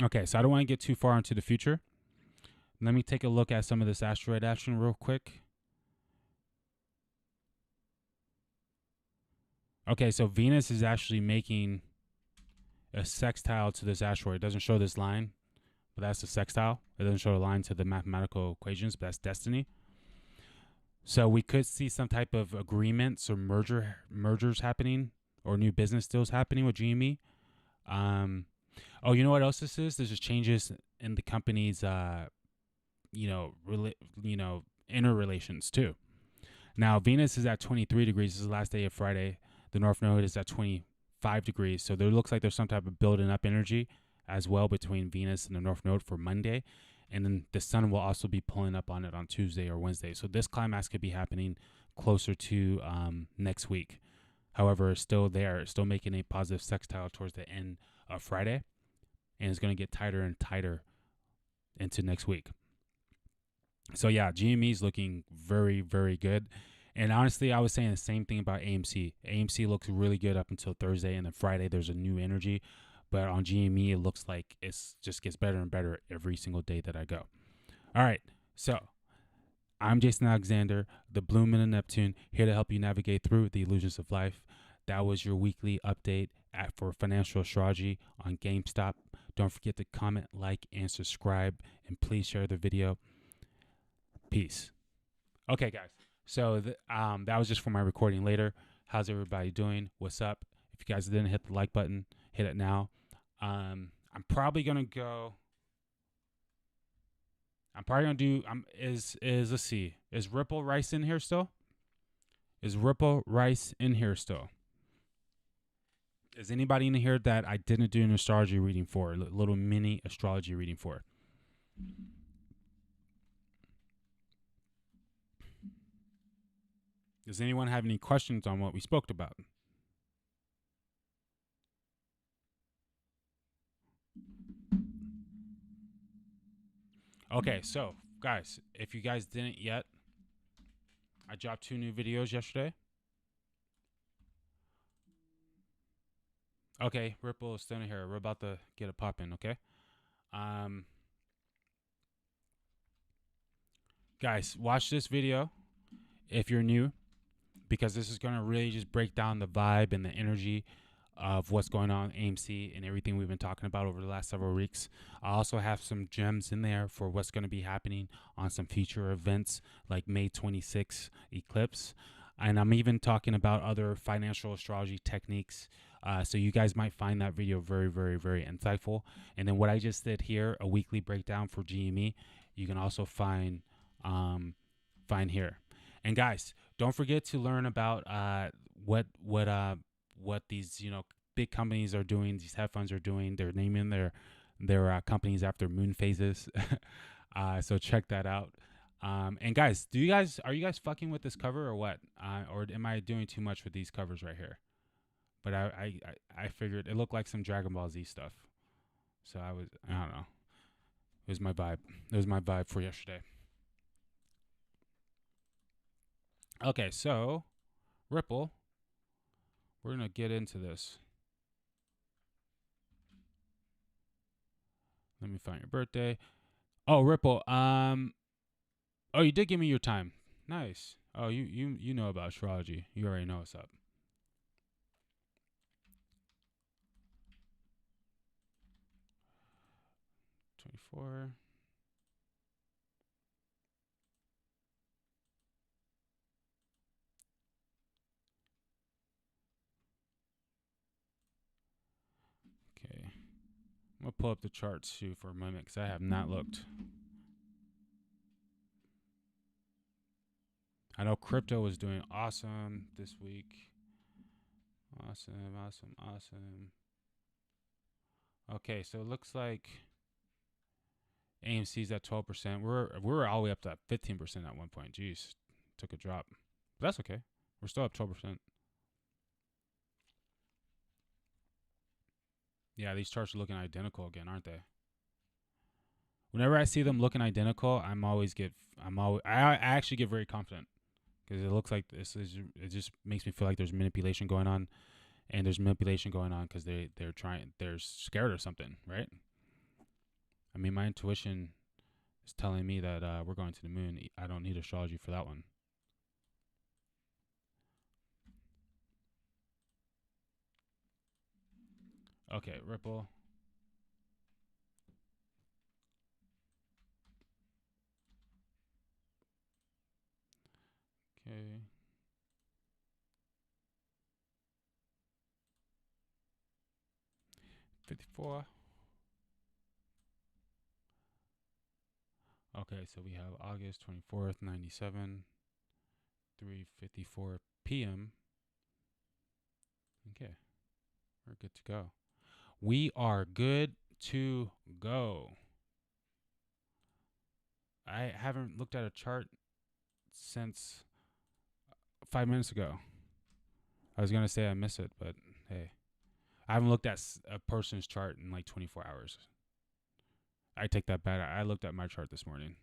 Okay, so I don't want to get too far into the future. Let me take a look at some of this asteroid action real quick. Okay, so Venus is actually making a sextile to this asteroid. It doesn't show this line, but that's the sextile. It doesn't show a line to the mathematical equations, but that's destiny. So we could see some type of agreements or mergers happening, or new business deals happening with GME. Oh, you know what else this is? There's just changes in the company's, inner relations too. Now, Venus is at 23 degrees. This is the last day of Friday. The North Node is at 25 degrees. So there looks like there's some type of building up energy as well between Venus and the North Node for Monday. And then the Sun will also be pulling up on it on Tuesday or Wednesday. So this climax could be happening closer to next week. However, it's still there. It's still making a positive sextile towards the end of Friday. And it's going to get tighter and tighter into next week. So yeah, GME is looking very, very good. And honestly, I was saying the same thing about AMC. AMC looks really good up until Thursday, and then Friday there's a new energy. But on GME, it looks like it just gets better and better every single day that I go. All right, so I'm Jason Alexander, the Blue Moon of Neptune, here to help you navigate through the illusions of life. That was your weekly update for financial astrology on Gamestop. Don't forget to comment, like, and subscribe, and please share the video. Peace. Okay, guys. So that was just for my recording later. How's everybody doing? What's up? If you guys didn't hit the like button, hit it now. I'm probably gonna go. I'm probably gonna do. Let's see. Is Ripple Rice in here still? Is Ripple Rice in here still? Is anybody in here that I didn't do an astrology reading for? A little mini astrology reading for? Does anyone have any questions on what we spoke about? Okay, so guys, if you guys didn't yet, I dropped 2 new videos yesterday. Okay, Ripple is still here. We're about to get it popping, okay? Guys, watch this video if you're new, because this is going to really just break down the vibe and the energy of what's going on AMC and everything we've been talking about over the last several weeks. I also have some gems in there for what's going to be happening on some future events like May 26th eclipse. And I'm even talking about other financial astrology techniques. So you guys might find that video very, very, very insightful. And then what I just did here, a weekly breakdown for GME, you can also find here. And guys, don't forget to learn about what these big companies are doing. These hedge funds are doing. They're naming their companies after moon phases. So check that out. And guys, are you guys fucking with this cover or what? Or am I doing too much with these covers right here? But I figured it looked like some Dragon Ball Z stuff. So I don't know. It was my vibe. It was my vibe for yesterday. Okay, so Ripple, we're gonna get into this. Let me find your birthday. Oh, Ripple. Oh, you did give me your time. Nice. Oh, you know about astrology. You already know what's up. $24. Okay. I'm gonna pull up the charts too for a moment because I have not looked. I know crypto was doing awesome this week. Awesome. Okay, so it looks like AMC's at 12%. We're all the way up to 15% at one point. Jeez, took a drop. But that's okay. We're still up 12%. Yeah, these charts are looking identical again, aren't they? Whenever I see them looking identical, I actually get very confident because it looks like it just makes me feel like there's manipulation going on, and there's manipulation going on because they're scared or something, right? I mean, my intuition is telling me that we're going to the moon. I don't need astrology for that one. Okay, Ripple. Okay. $54. Okay, so we have August 24th, 97, 3:54 p.m. Okay, we're good to go. We are good to go. I haven't looked at a chart since 5 minutes ago. I was going to say I miss it, but hey. I haven't looked at a person's chart in like 24 hours. I take that back. I looked at my chart this morning.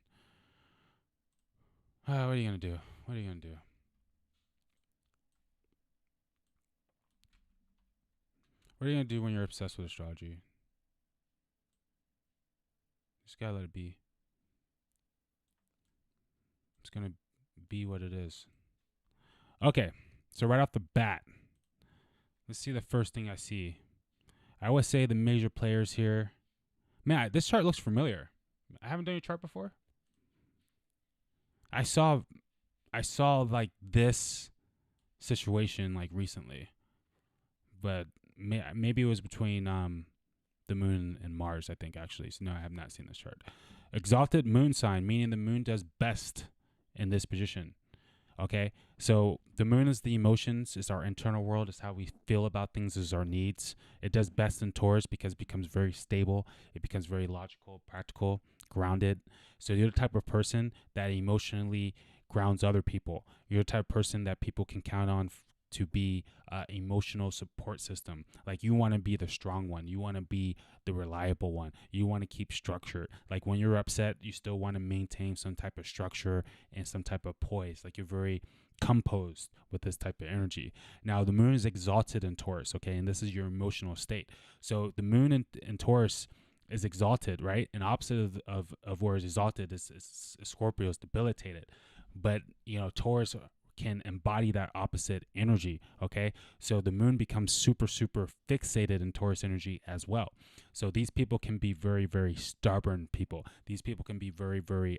What are you going to do? What are you going to do? What are you going to do when you're obsessed with astrology? Just got to let it be. It's going to be what it is. Okay, so right off the bat, let's see the first thing I see. I always say the major players here. Man, this chart looks familiar. I haven't done your chart before. I saw like this situation like recently, but maybe it was between the moon and Mars, I think, actually. So no, I have not seen this chart. Exalted moon sign, meaning the moon does best in this position. Okay, so the moon is the emotions, it's our internal world, it's how we feel about things, is our needs. It does best in Taurus because it becomes very stable, it becomes very logical, practical, grounded. So you're the type of person that emotionally grounds other people. You're the type of person that people can count on to be emotional support system. Like you want to be the strong one. You want to be the reliable one. You want to keep structure. Like when you're upset, you still want to maintain some type of structure and some type of poise. Like you're very composed with this type of energy. Now the moon is exalted in Taurus, okay, and this is your emotional state. So the moon in Taurus is exalted, right? And opposite of where it's exalted is Scorpio is debilitated. But Taurus can embody that opposite energy, okay? So the moon becomes super fixated in Taurus energy as well. So these people can be very, very stubborn people. These people can be very, very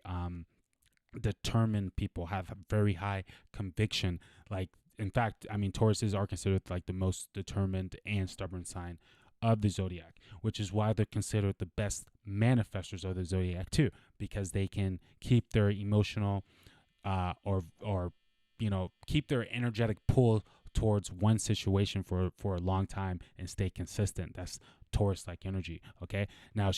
determined people, have very high conviction. Like, in fact, I mean, Tauruses are considered like the most determined and stubborn sign of the zodiac, which is why they're considered the best manifestors of the zodiac too, because they can keep their emotional or keep their energetic pull towards one situation for a long time and stay consistent. That's Taurus-like energy. Okay. Now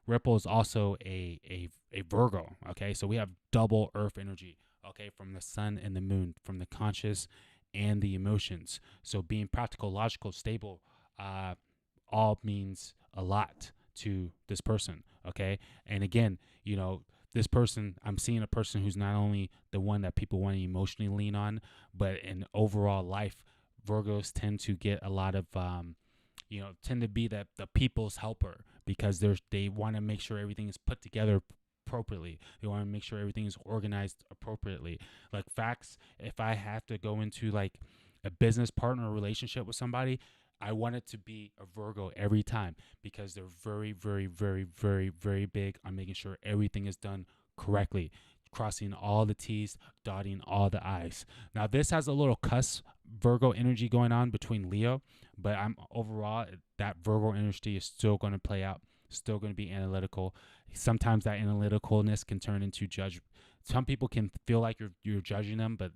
Ripple is also a Virgo. Okay. So we have double Earth energy. Okay. From the sun and the moon, from the conscious and the emotions. So being practical, logical, stable, all means a lot to this person. Okay. And again, this person, I'm seeing a person who's not only the one that people want to emotionally lean on, but in overall life, Virgos tend to get a lot of, tend to be the people's helper, because they want to make sure everything is put together appropriately. They want to make sure everything is organized appropriately. Like facts, if I have to go into like a business partner relationship with somebody, I want it to be a Virgo every time, because they're very, very, very, very, very big on making sure everything is done correctly, crossing all the T's, dotting all the I's. Now, this has a little Virgo energy going on between Leo, but overall, that Virgo energy is still going to play out, still going to be analytical. Sometimes that analyticalness can turn into judge. Some people can feel like you're judging them, but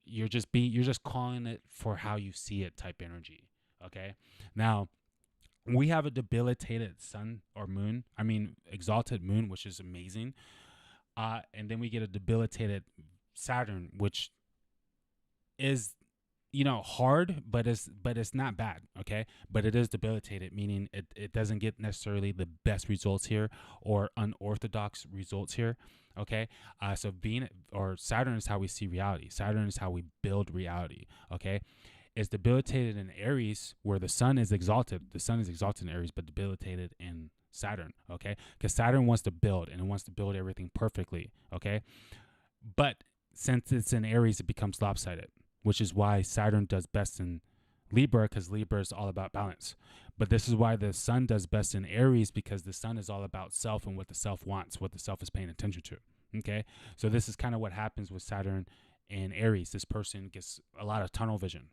you're just calling it for how you see it type energy. Okay. Now we have a debilitated sun or moon. I mean, exalted moon, which is amazing. And then we get a debilitated Saturn, which is, hard, but it's not bad. Okay. But it is debilitated, meaning it doesn't get necessarily the best results here or unorthodox results here. Okay. So Saturn is how we see reality. Saturn is how we build reality. Okay. Is debilitated in Aries, where the sun is exalted. The sun is exalted in Aries, but debilitated in Saturn, okay? Because Saturn wants to build, and it wants to build everything perfectly, okay? But since it's in Aries, it becomes lopsided, which is why Saturn does best in Libra, because Libra is all about balance. But this is why the sun does best in Aries, because the sun is all about self and what the self wants, what the self is paying attention to, okay? So this is kind of what happens with Saturn in Aries. This person gets a lot of tunnel vision.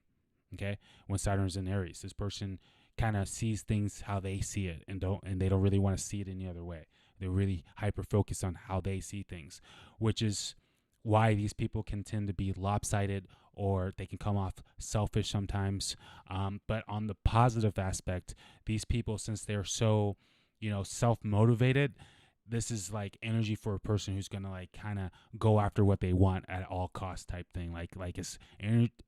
Okay, when Saturn's in Aries, this person kind of sees things how they see it, and they don't really want to see it any other way. They're really hyper focused on how they see things, which is why these people can tend to be lopsided, or they can come off selfish sometimes. But on the positive aspect, these people, since they're so, self-motivated, this is like energy for a person who's gonna like kind of go after what they want at all costs type thing. Like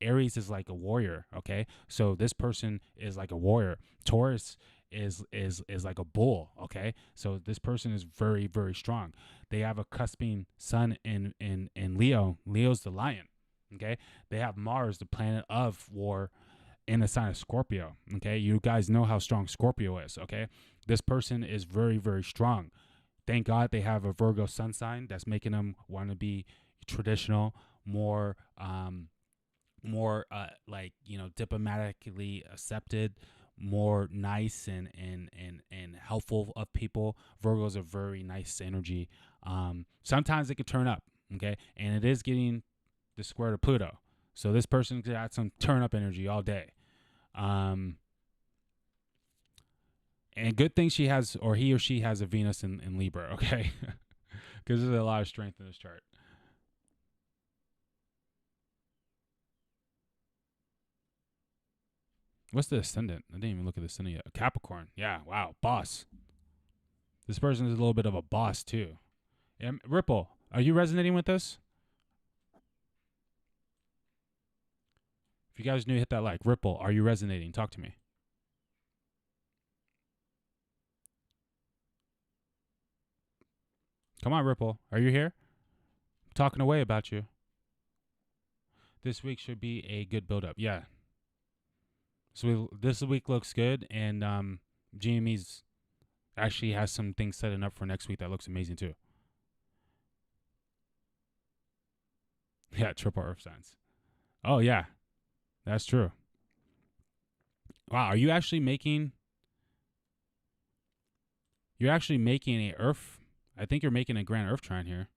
Aries is like a warrior, okay? So this person is like a warrior. Taurus is like a bull, okay? So this person is very, very strong. They have a cusping sun in Leo. Leo's the lion, okay? They have Mars, the planet of war, in the sign of Scorpio, okay? You guys know how strong Scorpio is, okay? This person is very, very strong. Thank God they have a Virgo sun sign that's making them want to be traditional, more diplomatically accepted, more nice and helpful of people. Virgos are very nice energy. Sometimes it can turn up, okay? And it is getting the square to Pluto. So this person got some turn up energy all day. And good thing he or she has a Venus in Libra, okay? Because there's a lot of strength in this chart. What's the ascendant? I didn't even look at the ascendant yet. Capricorn. Yeah, wow, boss. This person is a little bit of a boss, too. Ripple, are you resonating with this? If you guys new, hit that like. Ripple, are you resonating? Talk to me. Come on, Ripple. Are you here? I'm talking away about you. This week should be a good build-up. Yeah. So this week looks good, and GME's actually has some things setting up for next week that looks amazing too. Yeah, triple Earth signs. Oh yeah, that's true. Wow, are you actually making? You're actually making a Earth. I think you're making a grand Earth trine here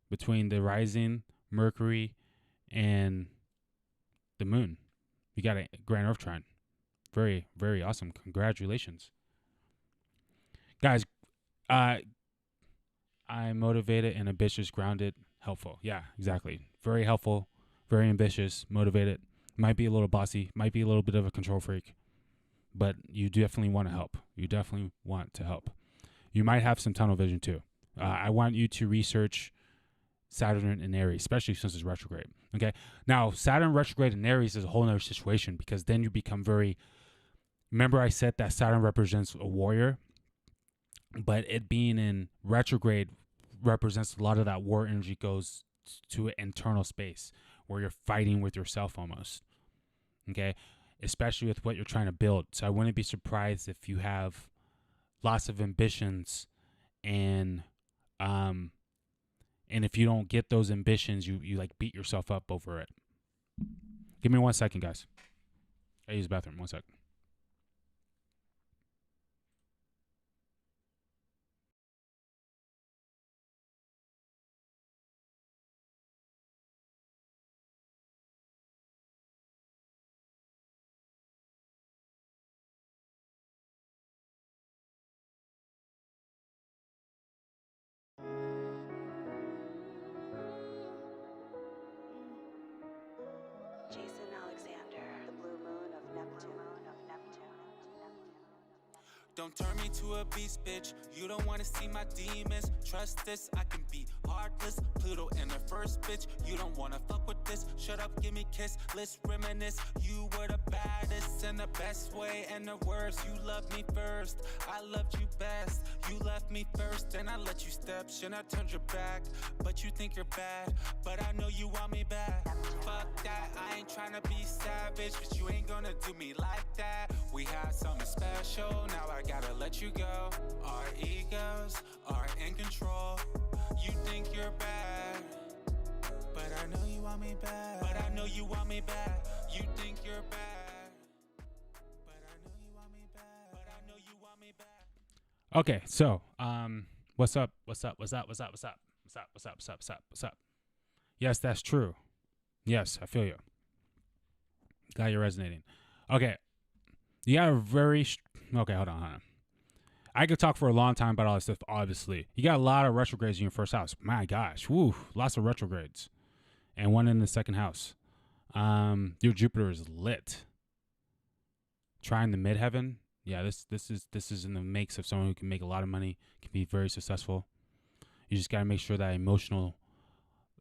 between the rising Mercury and the Moon. You got a grand Earth trine. Very, very awesome. Congratulations, guys. I'm motivated and ambitious, grounded, helpful. Yeah, exactly. Very helpful, very ambitious, motivated. Might be a little bossy, might be a little bit of a control freak, but you definitely want to help. You definitely want to help. You might have some tunnel vision too. I want you to research Saturn in Aries, especially since it's retrograde. Okay. Now, Saturn retrograde in Aries is a whole nother situation because then you become very. Remember, I said that Saturn represents a warrior, but it being in retrograde represents a lot of that war energy goes to an internal space where you're fighting with yourself almost. Okay. Especially with what you're trying to build. So I wouldn't be surprised if you have lots of ambitions and if you don't get those ambitions, you like beat yourself up over it. Give me 1 second, guys. I use the bathroom. 1 second. Jason Alexander, the blue moon of Neptune. Don't turn me to a beast, bitch. You don't wanna see my demons. Trust this, I can be heartless. Pluto in the first, bitch. You don't wanna fuck with this. Shut up, give me kiss. Let's reminisce. You were the baddest in the best way and the worst. You loved me first. I loved you best. You left me first, then I let you step. Shouldn't I turned your back? But you think you're bad. But I know you want me back. Fuck that. I ain't tryna be savage, but you ain't gonna do me like that. We had something special. Now I gotta let you go. Our egos are in control. You think you're bad, but I know you want me back. But I know you want me back. You think you're bad, but I know you want me back. But I know you want me back. Okay, so what's up? What's up? What's up? What's up? What's up? What's up? What's up? What's up? What's up? What's up? Yes, that's true. Yes, I feel you. Glad you're resonating. Okay, you got a very okay. Hold on. I could talk for a long time about all this stuff. Obviously, you got a lot of retrogrades in your first house. My gosh, woo, lots of retrogrades, and one in the second house. Your Jupiter is lit. Trying the midheaven. Yeah, this is in the makes of someone who can make a lot of money, can be very successful. You just got to make sure that emotional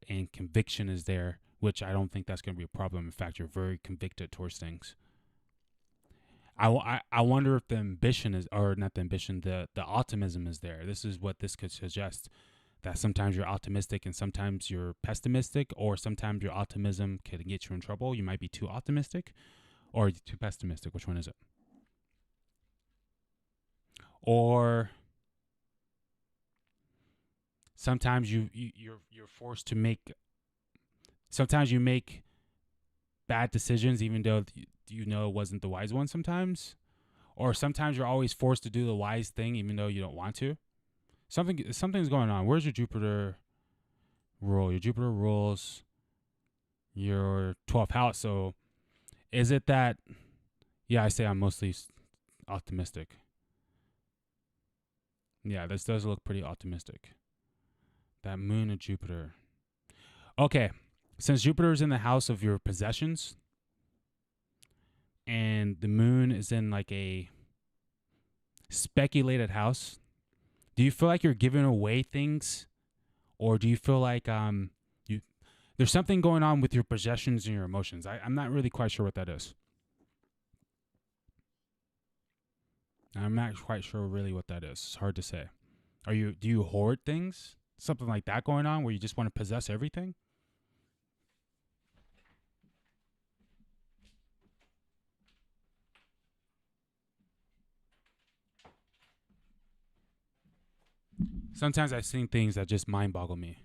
and conviction is there, which I don't think that's going to be a problem. In fact, you're very convicted towards things. I wonder if the ambition is, or not the ambition, the optimism is there. This is what this could suggest, that sometimes you're optimistic and sometimes you're pessimistic, or sometimes your optimism can get you in trouble. You might be too optimistic or too pessimistic. Which one is it? Or sometimes you're forced to make. Sometimes you make bad decisions, even though you know it wasn't the wise one. Sometimes, or sometimes you're always forced to do the wise thing, even though you don't want to. Something's going on. Where's your Jupiter rule? Your Jupiter rules your 12th house. So, is it that? Yeah, I say I'm mostly optimistic. Yeah, this does look pretty optimistic. That moon of Jupiter. Okay, since Jupiter is in the house of your possessions, and the moon is in like a speculated house, do you feel like you're giving away things, or do you feel like There's something going on with your possessions and your emotions. I'm not really quite sure what that is. I'm not quite sure really what that is. It's hard to say. Do you hoard things? Something like that going on where you just want to possess everything? Sometimes I've seen things that just mind boggle me.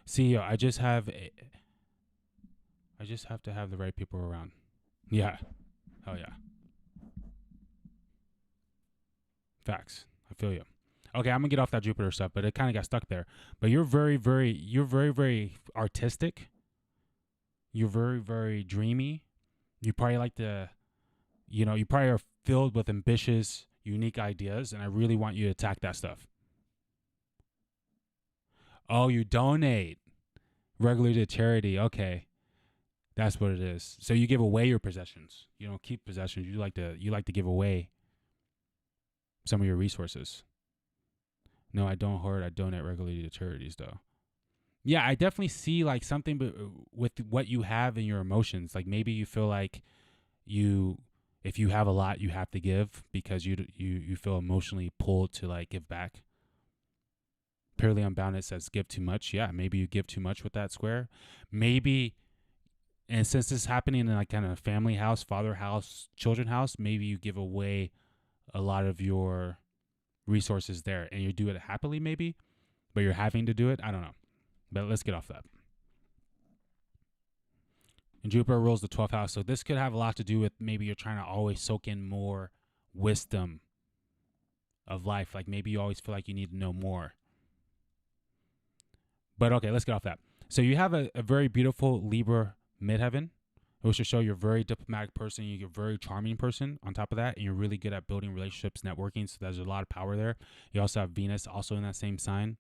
See, I just have to have the right people around. Yeah. Hell yeah. Facts. I feel you. Okay, I'm gonna get off that Jupiter stuff, but it kind of got stuck there. But you're very, very artistic. You're very, very dreamy. You probably like to, you probably are filled with ambitious, unique ideas, and I really want you to attack that stuff. Oh, you donate regularly to charity. Okay, that's what it is. So you give away your possessions. You don't keep possessions. You like to give away some of your resources. No, I don't hoard. I donate regularly to charities, though. Yeah, I definitely see like something with what you have in your emotions. Like maybe you feel like if you have a lot, you have to give because you feel emotionally pulled to like give back. Purely Unbound, it says give too much. Yeah, maybe you give too much with that square. Maybe, and since this is happening in like kind of family house, father house, children house, maybe you give away a lot of your resources there and you do it happily maybe, but you're having to do it. I don't know. But let's get off that. And Jupiter rules the 12th house. So this could have a lot to do with maybe you're trying to always soak in more wisdom of life. Like maybe you always feel like you need to know more. But okay, let's get off that. So you have a very beautiful Libra midheaven, which will show you're a very diplomatic person. You're a very charming person on top of that. And you're really good at building relationships, networking. So there's a lot of power there. You also have Venus also in that same sign.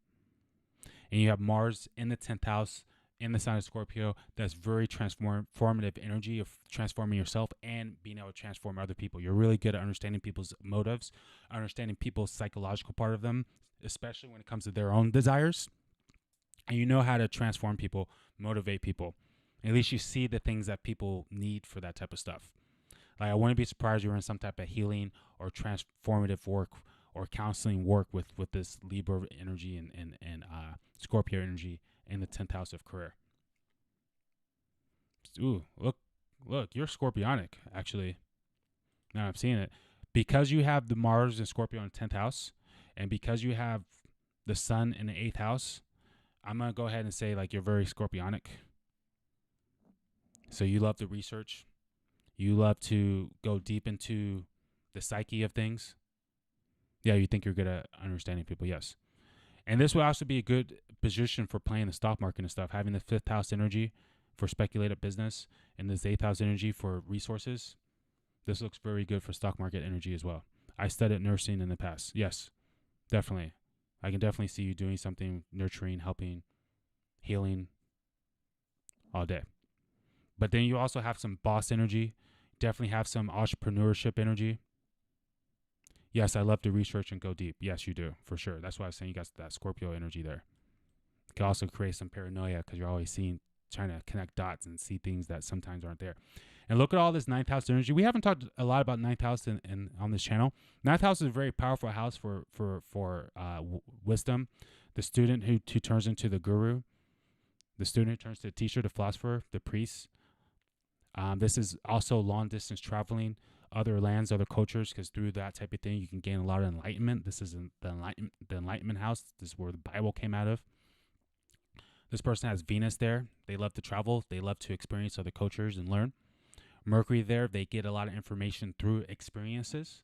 And you have Mars in the 10th house in the sign of Scorpio. That's very transformative energy of transforming yourself and being able to transform other people. You're really good at understanding people's motives, understanding people's psychological part of them, especially when it comes to their own desires. And you know how to transform people, motivate people. At least you see the things that people need for that type of stuff. Like I wouldn't be surprised you're in some type of healing or transformative work or counseling work with this Libra energy and Scorpio energy in the 10th house of career. Ooh, look, you're Scorpionic, actually. Now I'm seeing it. Because you have the Mars and Scorpio in the 10th house, and because you have the Sun in the 8th house, I'm going to go ahead and say like you're very Scorpionic. So you love to research. You love to go deep into the psyche of things. Yeah, you think you're good at understanding people, yes. And this will also be a good position for playing the stock market and stuff, having the 5th house energy for speculative business and this 8th house energy for resources. This looks very good for stock market energy as well. I studied nursing in the past. Yes, definitely. I can definitely see you doing something nurturing, helping, healing all day. But then you also have some boss energy, definitely have some entrepreneurship energy. Yes, I love to research and go deep. Yes, you do, for sure. That's why I was saying you got that Scorpio energy there. It can also create some paranoia because you're always trying to connect dots and see things that sometimes aren't there. And look at all this 9th house energy. We haven't talked a lot about 9th house on this channel. 9th house is a very powerful house for wisdom. The student who turns into the guru. The student who turns to the teacher, the philosopher, the priest. This is also long distance traveling, other lands, other cultures, because through that type of thing, you can gain a lot of enlightenment. This is the enlightenment house. This is where the Bible came out of. This person has Venus there. They love to travel. They love to experience other cultures and learn. Mercury there, they get a lot of information through experiences.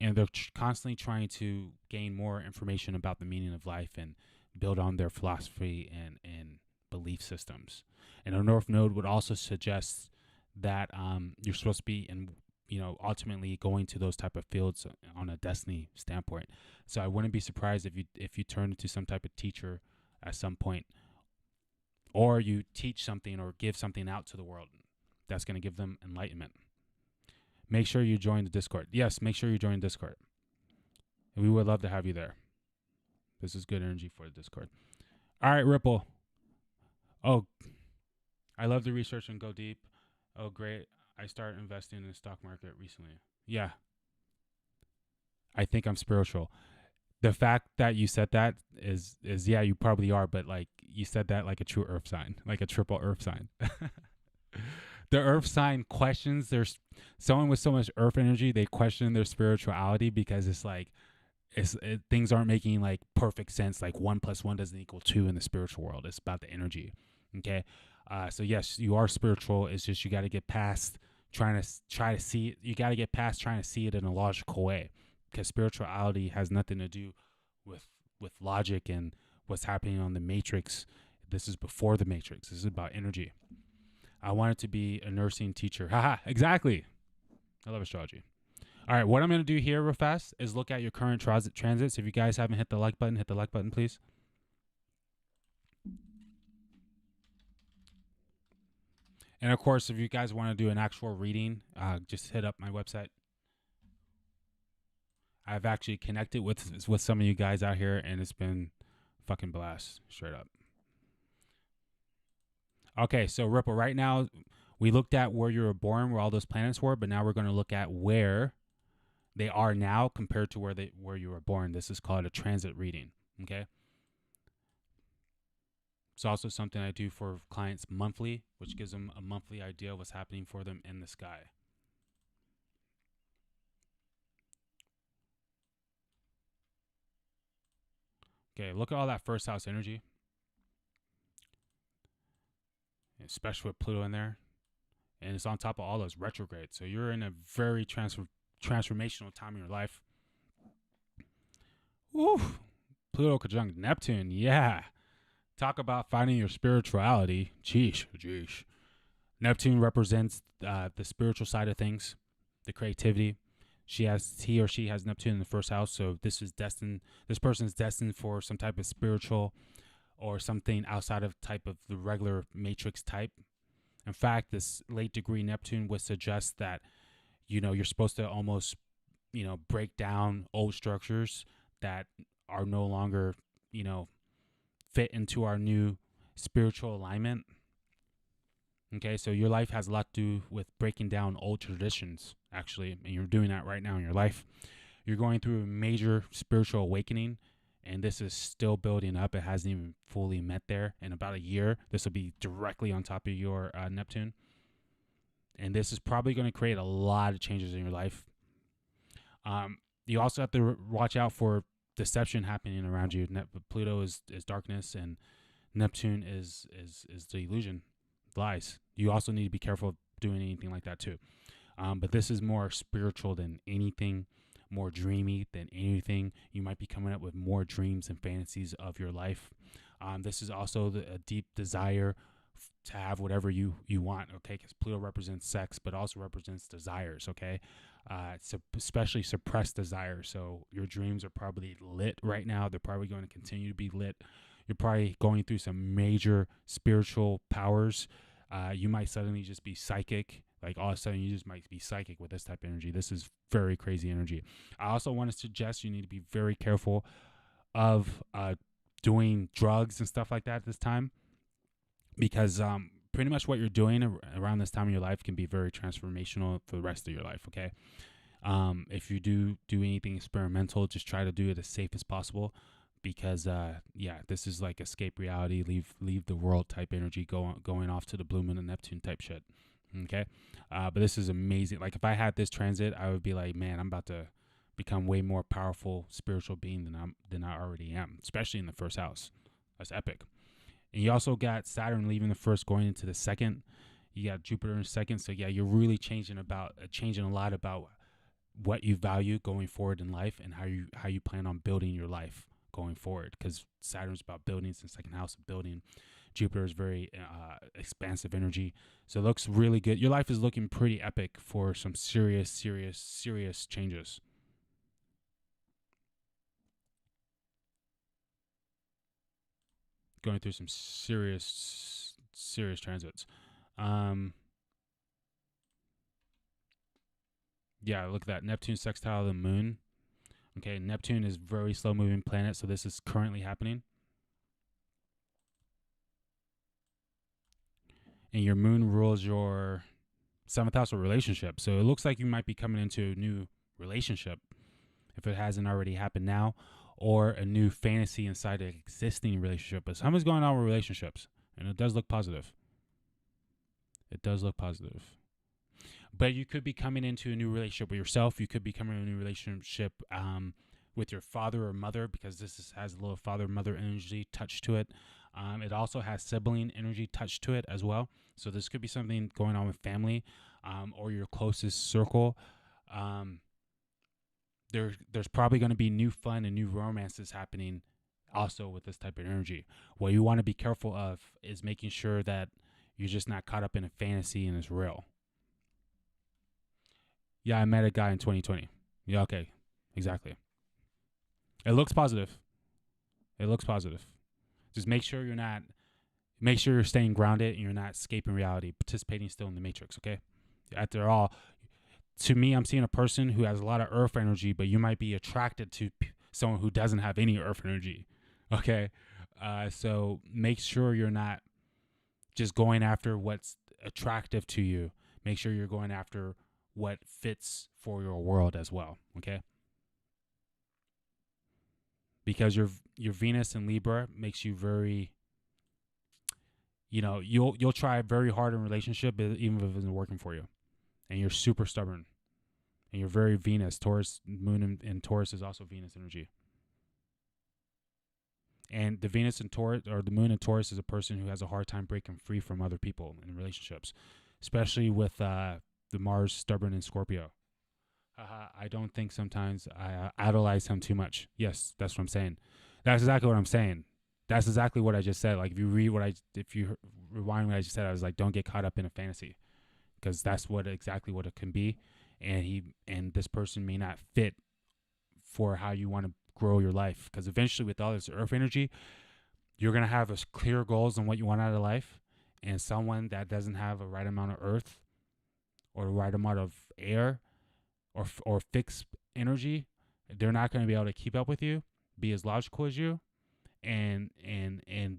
And they're constantly trying to gain more information about the meaning of life and build on their philosophy and belief systems. And a North Node would also suggest that you're supposed to be ultimately going to those type of fields on a destiny standpoint. So I wouldn't be surprised if you turn into some type of teacher at some point, or you teach something or give something out to the world that's going to give them enlightenment. Make sure you join the Discord. Yes, make sure you join Discord. We would love to have you there. This is good energy for the Discord. All right, Ripple. Oh, I love to research and go deep. Oh, great. I started investing in the stock market recently. Yeah, I think I'm spiritual. The fact that you said that is yeah, you probably are, but like you said that like a true earth sign, like a triple earth sign. The earth sign questions there's someone with so much earth energy, they question their spirituality because it's like things aren't making like perfect sense. Like 1+1 doesn't equal 2 in the spiritual world. It's about the energy. Okay. So yes, you are spiritual. It's just you got to get past try to see it. You got to get past trying to see it in a logical way, because spirituality has nothing to do with logic and what's happening on the matrix. This is before the matrix. This is about energy. I wanted to be a nursing teacher. Haha, exactly. I love astrology. All right, what I'm going to do here real fast is look at your current transits. If you guys haven't hit the like button, please. And of course, if you guys want to do an actual reading, just hit up my website. I've actually connected with some of you guys out here, and it's been fucking blast, straight up. Okay, so Ripple, right now, we looked at where you were born, where all those planets were, but now we're going to look at where they are now compared to where you were born. This is called a transit reading, okay? It's also something I do for clients monthly, which gives them a monthly idea of what's happening for them in the sky. Okay, look at all that first house energy, especially with Pluto in there. And it's on top of all those retrogrades. So you're in a very transformational time in your life. Woo! Pluto conjunct Neptune, yeah. Talk about finding your spirituality. Jeesh. Neptune represents the spiritual side of things, the creativity. He or she has Neptune in the first house, so this person is destined for some type of spiritual or something outside of type of the regular matrix type. In fact, this late degree Neptune would suggest that, you're supposed to almost, break down old structures that are no longer, fit into our new spiritual alignment. Okay, so your life has a lot to do with breaking down old traditions, actually, and you're doing that right now in your life. You're going through a major spiritual awakening, and this is still building up. It hasn't even fully met there. In about a year, this will be directly on top of your Neptune. And this is probably going to create a lot of changes in your life. You also have to watch out for deception happening around you. Pluto is darkness, and Neptune is the illusion, lies. You also need to be careful of doing anything like that too. But this is more spiritual than anything, more dreamy than anything. You might be coming up with more dreams and fantasies of your life. This is also a deep desire to have whatever you want, okay? Because Pluto represents sex, but also represents desires, okay? Especially suppressed desires. So your dreams are probably lit right now. They're probably going to continue to be lit. You're probably going through some major spiritual powers. You might suddenly just be psychic. Like all of a sudden you just might be psychic with this type of energy. This is very crazy energy. I also want to suggest you need to be very careful of doing drugs and stuff like that at this time, because pretty much what you're doing around this time of your life can be very transformational for the rest of your life, okay? If you do anything experimental, just try to do it as safe as possible, because this is like escape reality, leave the world type energy, going off to the blue moon and Neptune type shit. Okay, but this is amazing. Like if I had this transit, I would be like, man, I'm about to become way more powerful spiritual being than I already am, especially in the first house. That's epic. And you also got Saturn leaving the first, going into the second. You got Jupiter in the second. So yeah, you're really changing a lot about what you value going forward in life, and how you plan on building your life going forward, because Saturn's about buildings, and second house of building. Jupiter is very expansive energy, so it looks really good. Your life is looking pretty epic for some serious changes. Going through some serious transits. Yeah, look at that. Neptune sextile the moon. Okay, Neptune is very slow moving planet, so this is currently happening. and your moon rules your 7th house of relationship. So it looks like you might be coming into a new relationship if it hasn't already happened now, or a new fantasy inside an existing relationship. But something's going on with relationships, and it does look positive. It does look positive. But you could be coming into a new relationship with yourself. You could be coming into a new relationship with your father or mother, because has a little father-mother energy touch to it. It also has sibling energy touch to it as well. So this could be something going on with family or your closest circle. There's probably going to be new fun and new romances happening also with this type of energy. What you want to be careful of is making sure that you're just not caught up in a fantasy and it's real. Yeah, I met a guy in 2020. Yeah, okay. Exactly. It looks positive. It looks positive. Just make sure you're staying grounded and you're not escaping reality, participating still in the matrix, okay? After all, to me, I'm seeing a person who has a lot of earth energy, but you might be attracted to someone who doesn't have any earth energy, okay? So make sure you're not just going after what's attractive to you. Make sure you're going after what fits for your world as well, okay? Because your Venus in Libra makes you very, you'll try very hard in a relationship even if it isn't working for you, and you're super stubborn, and you're very Venus. Taurus moon in Taurus is also Venus energy, and the Venus in Taurus, or the moon in Taurus, is a person who has a hard time breaking free from other people in relationships, especially with the Mars stubborn in Scorpio. I don't think sometimes I idolize him too much. Yes, that's what I'm saying. That's exactly what I'm saying. That's exactly what I just said. Like, if you rewind what I just said, I was like, don't get caught up in a fantasy, because that's exactly what it can be. And this person may not fit for how you want to grow your life. Because eventually, with all this earth energy, you're going to have clear goals on what you want out of life. And someone that doesn't have a right amount of earth or the right amount of air or fixed energy, they're not going to be able to keep up with you, be as logical as you, and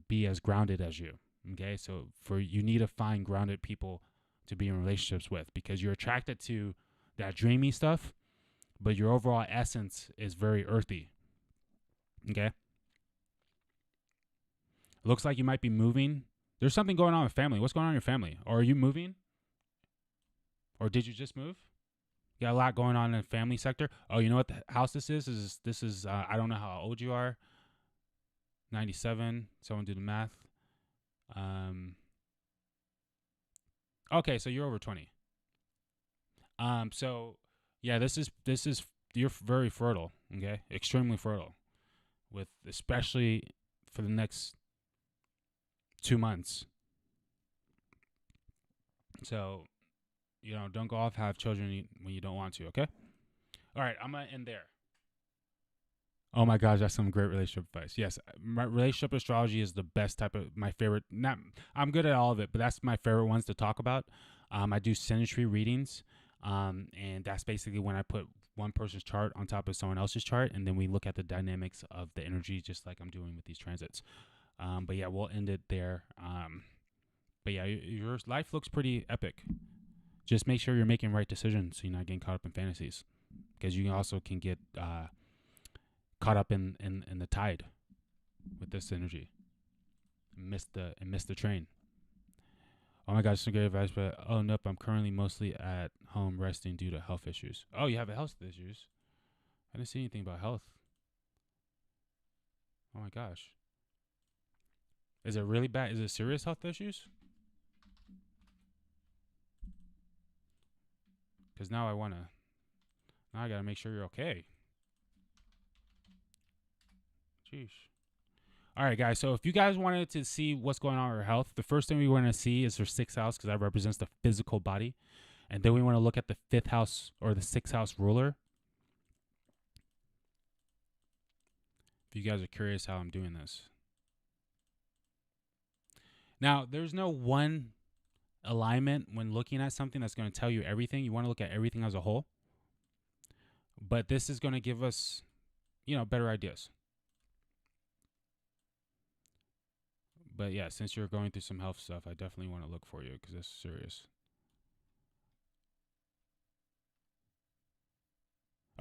be as grounded as you. Okay, so you need to find grounded people to be in relationships with, because you're attracted to that dreamy stuff, but your overall essence is very earthy. Okay, looks like you might be moving. There's something going on with family. What's going on in your family? Or are you moving? Or did you just move? You got a lot going on in the family sector. Oh, you know what the house this is? This is I don't know how old you are. 97. Someone do the math. Okay, so you're over 20. So yeah, this is you're very fertile. Okay, extremely fertile, with especially for the next 2 months. So, don't go off, have children when you don't want to, okay? All right, I'm going to end there. Oh my gosh, that's some great relationship advice. Yes, my relationship astrology is the best type of, my favorite. I'm good at all of it, but that's my favorite ones to talk about. I do synastry readings, and that's basically when I put one person's chart on top of someone else's chart, and then we look at the dynamics of the energy, just like I'm doing with these transits. But yeah, we'll end it there. But yeah, your life looks pretty epic. Just make sure you're making right decisions so you're not getting caught up in fantasies, because you also can get caught up in the tide with this energy and miss the train. Oh my gosh, some great advice, but oh nope, I'm currently mostly at home resting due to health issues. Oh, you have health issues? I didn't see anything about health. Oh my gosh. Is it really bad? Is it serious health issues? Because now I gotta make sure you're okay. Jeez. All right, guys. So if you guys wanted to see what's going on with her health, the first thing we want to see is her 6th house, because that represents the physical body. And then we want to look at the 5th house or the 6th house ruler. If you guys are curious how I'm doing this. Now, there's no one alignment when looking at something that's going to tell you everything. You want to look at everything as a whole. But this is going to give us, better ideas. But yeah, since you're going through some health stuff, I definitely want to look for you because it's serious.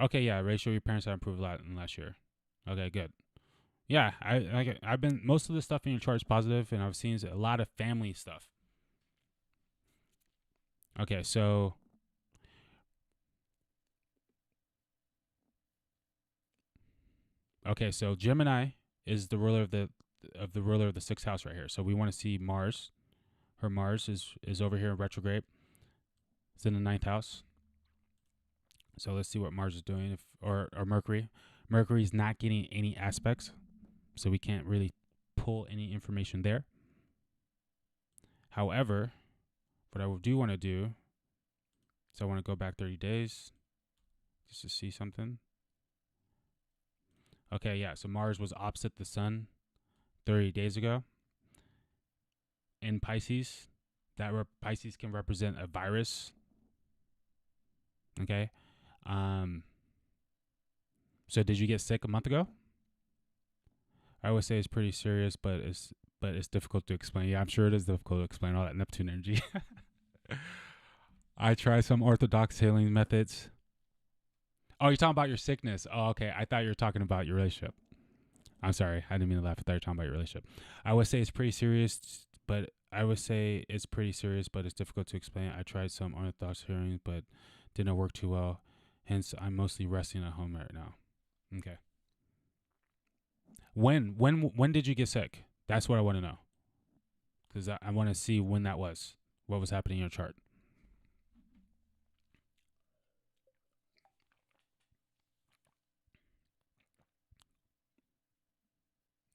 Okay, yeah, ratio your parents have improved a lot in last year. Okay, good. Yeah, I've been most of the stuff in your chart is positive, and I've seen a lot of family stuff. Okay, so Gemini is the ruler of the sixth house right here. So we want to see Mars. Her Mars is over here in retrograde. It's in the ninth house. So let's see what Mars is doing, or Mercury. Mercury's not getting any aspects, so we can't really pull any information there. However, what I do want to do, so I want to go back 30 days just to see something. Okay, yeah, so Mars was opposite the sun 30 days ago in Pisces. Pisces can represent a virus. Okay. So did you get sick a month ago? I would say it's pretty serious, but it's difficult to explain. Yeah, I'm sure it is difficult to explain all that Neptune energy. I tried some orthodox healing methods. Oh, you're talking about your sickness. Oh, okay. I thought you were talking about your relationship. I'm sorry. I didn't mean to laugh. I thought you were talking about your relationship. I would say it's pretty serious, but it's difficult to explain. I tried some orthodox healing, but didn't work too well. Hence, I'm mostly resting at home right now. Okay. When did you get sick? That's what I want to know. Because I want to see when that was. What was happening in your chart.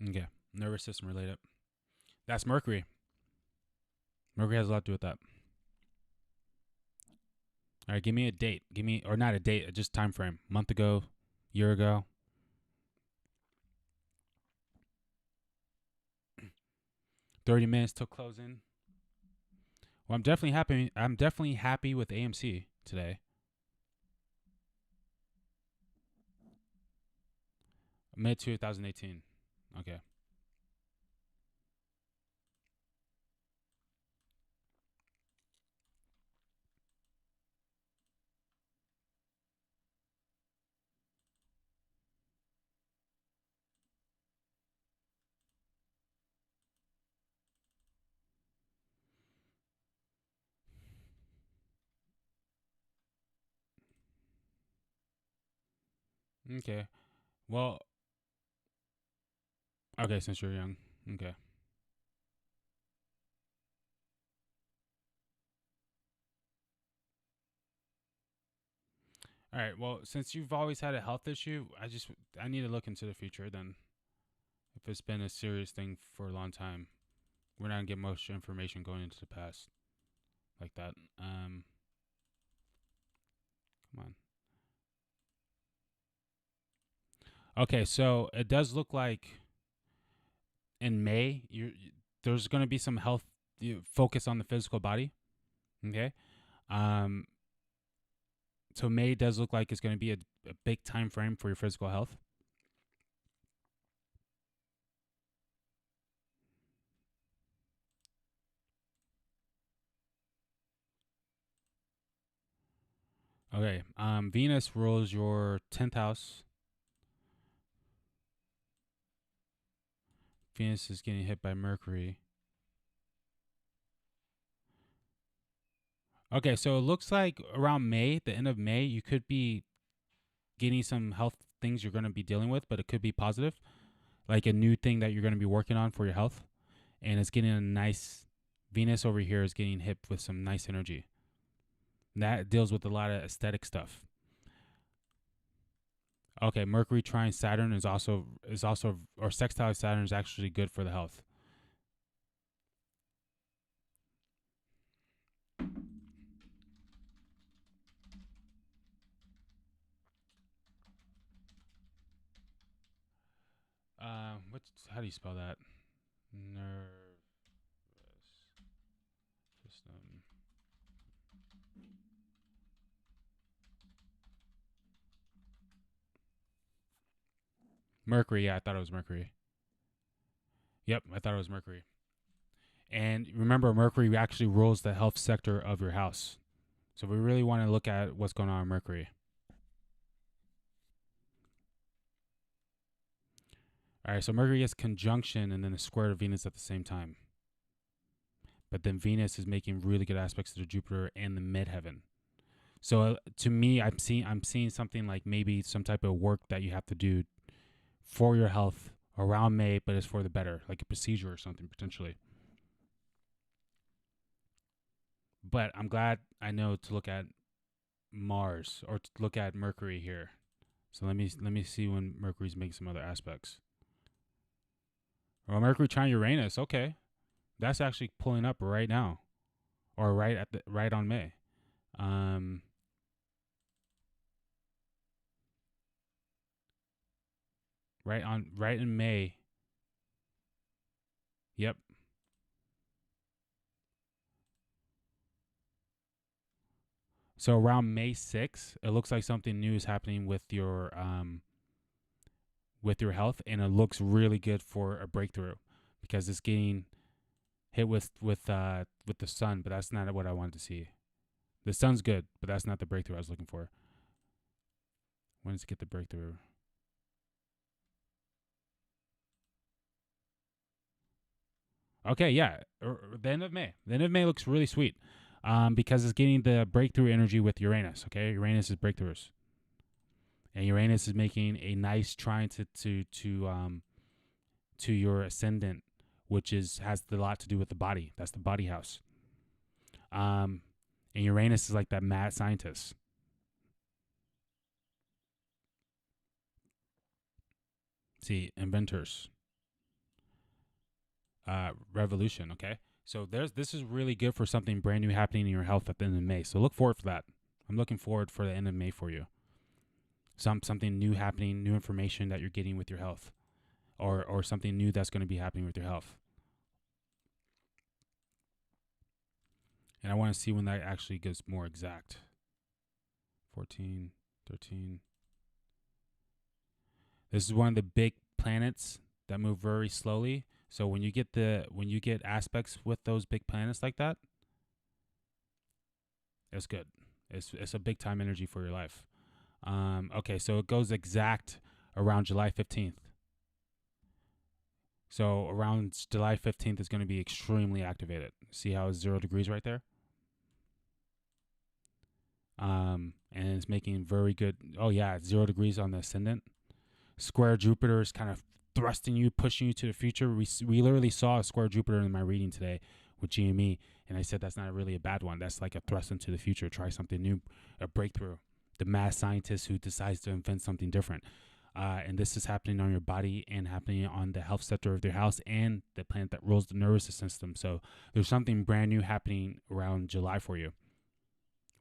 Okay. Nervous system related. That's Mercury. Mercury has a lot to do with that. All right, give me a date. Or not a date, just time frame. Month ago, year ago. 30 minutes till closing. Well, I'm definitely happy with AMC today. Mid 2018. Okay. Okay. Well, okay, since you're young. Okay. All right. Well, since you've always had a health issue, I need to look into the future then. If it's been a serious thing for a long time, we're not gonna get much information going into the past like that. Come on. Okay, so it does look like in May there's gonna be some health focus on the physical body. Okay. So May does look like it's going to be a big time frame for your physical health. Okay. Venus rules your 10th house. Venus is getting hit by Mercury. Okay, so it looks like around May, the end of May, you could be getting some health things you're going to be dealing with, but it could be positive, like a new thing that you're going to be working on for your health. And it's getting a nice, Venus over here is getting hit with some nice energy. That deals with a lot of aesthetic stuff. Okay, Mercury trine Saturn is also or sextile Saturn is actually good for the health. How do you spell that? Nervous system. Mercury, yeah, I thought it was Mercury. Yep, I thought it was Mercury. And remember, Mercury actually rules the health sector of your house. So we really want to look at what's going on with Mercury. All right, so Mercury gets conjunction and then a square to Venus at the same time. But then Venus is making really good aspects to the Jupiter and the midheaven. So to me, I'm seeing something like maybe some type of work that you have to do for your health around May, but it's for the better, like a procedure or something potentially. But I'm glad I know to look at Mars or to look at Mercury here. So let me see when Mercury's making some other aspects. Well, Mercury trine Uranus, okay, that's actually pulling up right now, or right on May. Right in May. Yep. So around May 6th, it looks like something new is happening with your health, and it looks really good for a breakthrough because it's getting hit with the sun, but that's not what I wanted to see. The sun's good, but that's not the breakthrough I was looking for. When does it get the breakthrough? Okay, yeah, the end of May. The end of May looks really sweet because it's getting the breakthrough energy with Uranus. Okay, Uranus is breakthroughs, and Uranus is making a nice trine to your ascendant, which has a lot to do with the body. That's the body house. And Uranus is like that mad scientist. See, inventors. Revolution, okay? So this is really good for something brand new happening in your health at the end of May. So look forward for that. I'm looking forward for the end of May for you. Something new happening, new information that you're getting with your health, or something new that's going to be happening with your health. And I want to see when that actually gets more exact. 14, 13. This is one of the big planets that move very slowly. So when you get aspects with those big planets like that, it's good. It's a big time energy for your life. Okay, so it goes exact around July 15th. So around July 15th is going to be extremely activated. See how it's 0 degrees right there? And it's making very good. Oh yeah, 0 degrees on the ascendant. Square Jupiter is kind of thrusting you, pushing you to the future. We literally saw a square Jupiter in my reading today with GME, and I said that's not really a bad one. That's like a thrust into the future. Try something new, a breakthrough. The mad scientist who decides to invent something different. And this is happening on your body and happening on the health sector of your house and the planet that rules the nervous system. So there's something brand new happening around July for you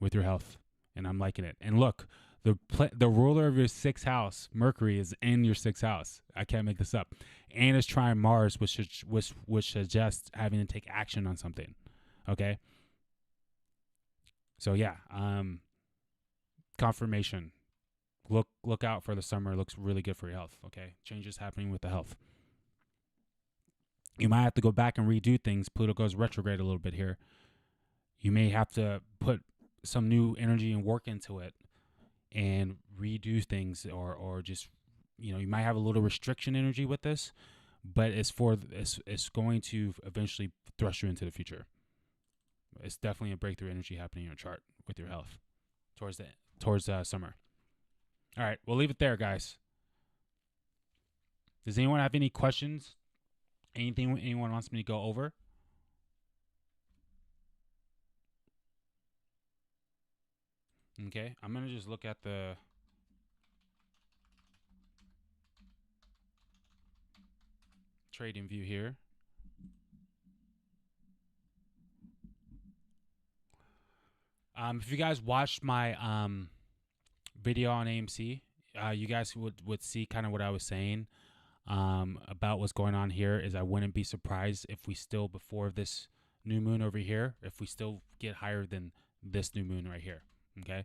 with your health, and I'm liking it. And look, the ruler of your 6th house, Mercury, is in your 6th house. I can't make this up. And it's trying Mars, which suggests having to take action on something. Okay? So yeah, confirmation. Look out for the summer. It looks really good for your health. Okay? Changes happening with the health. You might have to go back and redo things. Pluto goes retrograde a little bit here. You may have to put some new energy and work into it and redo things, or just, you might have a little restriction energy with this, but it's going to eventually thrust you into the future. It's definitely a breakthrough energy happening in your chart with your health towards summer. All right, we'll leave it there, guys. Does anyone have any questions? Anything anyone wants me to go over? Okay, I'm going to just look at the trading view here. If you guys watched my video on AMC, you guys would see kind of what I was saying about what's going on here. Is I wouldn't be surprised if we still, before this new moon over here, if we still get higher than this new moon right here. Okay,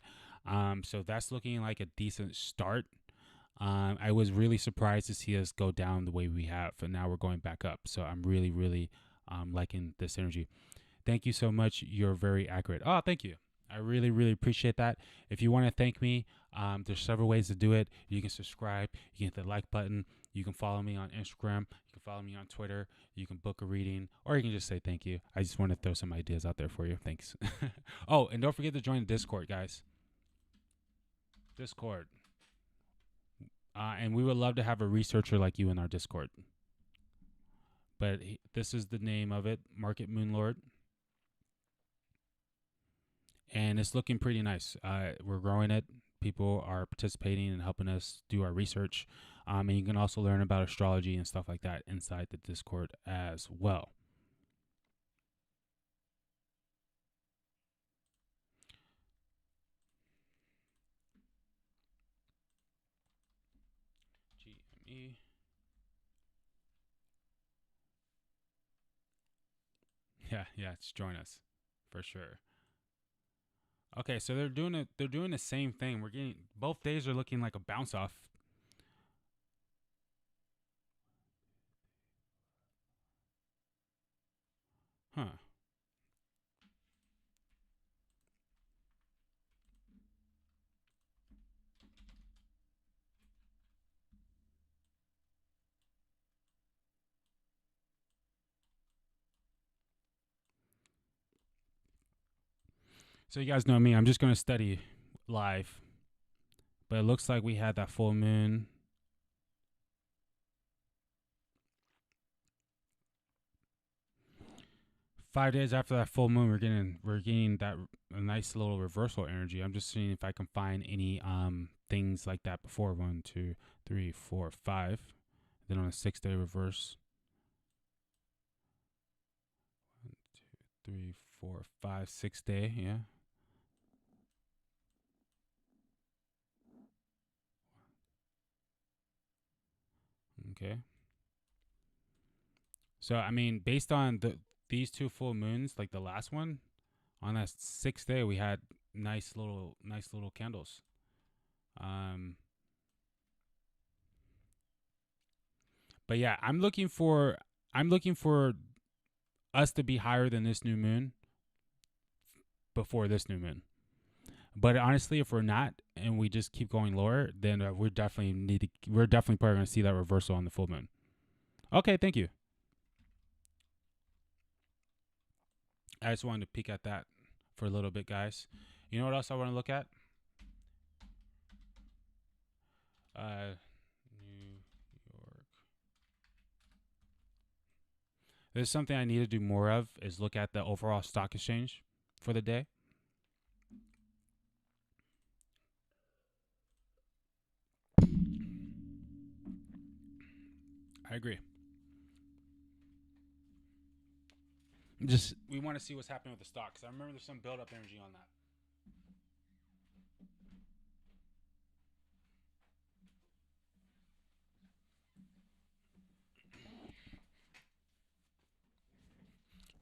so that's looking like a decent start. I was really surprised to see us go down the way we have, and now we're going back up. So I'm really, really liking this energy. Thank you so much. You're very accurate. Oh, thank you. I really, really appreciate that. If you want to thank me, there's several ways to do it. You can subscribe. You can hit the like button. You can follow me on Instagram. You can follow me on Twitter. You can book a reading, or you can just say thank you. I just want to throw some ideas out there for you. Thanks. Oh, and don't forget to join the Discord, guys. Discord. And we would love to have a researcher like you in our Discord. But this is the name of it, Market Moonlord. And it's looking pretty nice. We're growing it. People are participating and helping us do our research. And you can also learn about astrology and stuff like that inside the Discord as well. GME. Yeah, just join us for sure. Okay, so they're doing it. They're doing the same thing. We're getting both days are looking like a bounce off. Huh. So you guys know me. I'm just going to study live. But it looks like we had that full moon. Five days after that full moon, we're getting that a nice little reversal energy. I'm just seeing if I can find any things like that before. 1, 2, 3, 4, 5. Then on a 6-day reverse. 1, 2, 3, 4, 5, 6-day. Yeah. Okay. So I mean, based on these two full moons, like the last one, on that 6th day, we had nice little candles. But yeah, I'm looking for us to be higher than this new moon before this new moon. But honestly, if we're not and we just keep going lower, then we're definitely probably going to see that reversal on the full moon. Okay, thank you. I just wanted to peek at that for a little bit, guys. You know what else I want to look at? New York. There's something I need to do more of is look at the overall stock exchange for the day. I agree. Just we want to see what's happening with the stock, because I remember there's some build-up energy on that.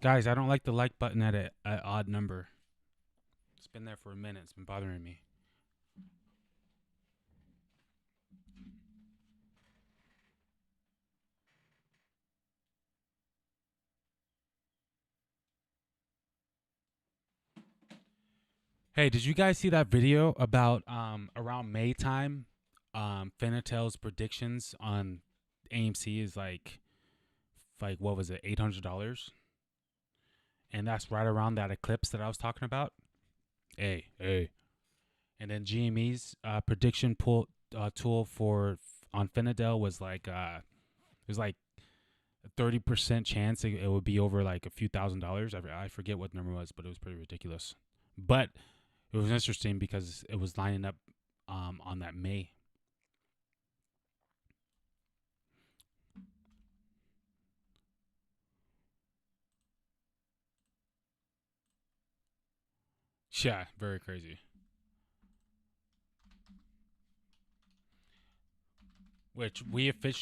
Guys, I don't like the like button at an odd number. It's been there for a minute. It's been bothering me. Hey, did you guys see that video about around May time? Finatel's predictions on AMC is like what was it, $800? And that's right around that eclipse that I was talking about. Hey. And then GME's prediction tool for on Finatel was like it was like a 30% chance it would be over like a few $1,000s. I forget what the number was, but it was pretty ridiculous. But it was interesting because it was lining up on that May. Yeah, very crazy. Which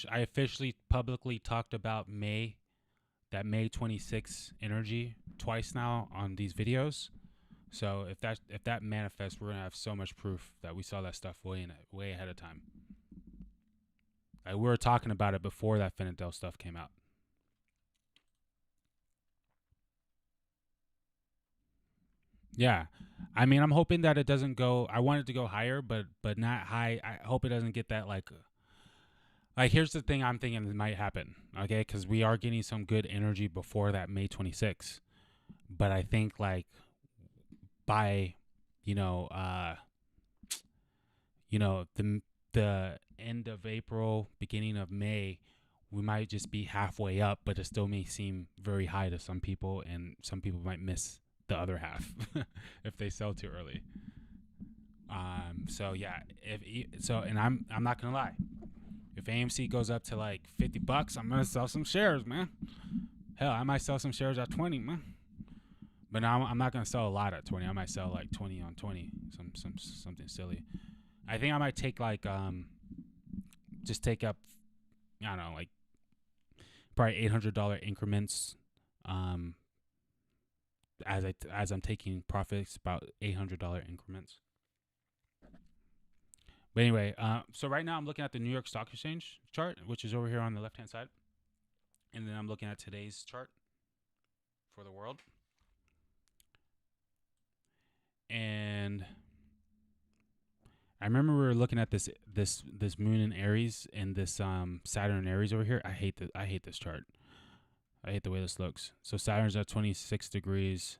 I officially publicly talked about that May 26th energy twice now on these videos. So if that manifests, we're gonna have so much proof that we saw that stuff way ahead of time. Like we were talking about it before that Finatel stuff came out. Yeah. I mean, I'm hoping that it doesn't go. I want it to go higher, but not high. I hope it doesn't get that like. Here's the thing I'm thinking that might happen. Okay, because we are getting some good energy before that May 26th. But I think like by, you know, the end of April, beginning of May, we might just be halfway up, but it still may seem very high to some people, and some people might miss the other half if they sell too early. So yeah, and I'm not gonna lie, if AMC goes up to like $50, I'm gonna sell some shares, man. Hell, I might sell some shares at 20, man. But now I'm not gonna sell a lot at 20. I might sell like 20 on 20, something silly. I think I might take like just take up, I don't know, like probably $800 increments. As I'm taking profits, about $800 increments. But anyway, so right now I'm looking at the New York Stock Exchange chart, which is over here on the left hand side, and then I'm looking at today's chart for the world, and I remember we were looking at this moon in Aries and this Saturn in Aries over here. I hate this chart. I hate the way this looks. So Saturn's at 26 degrees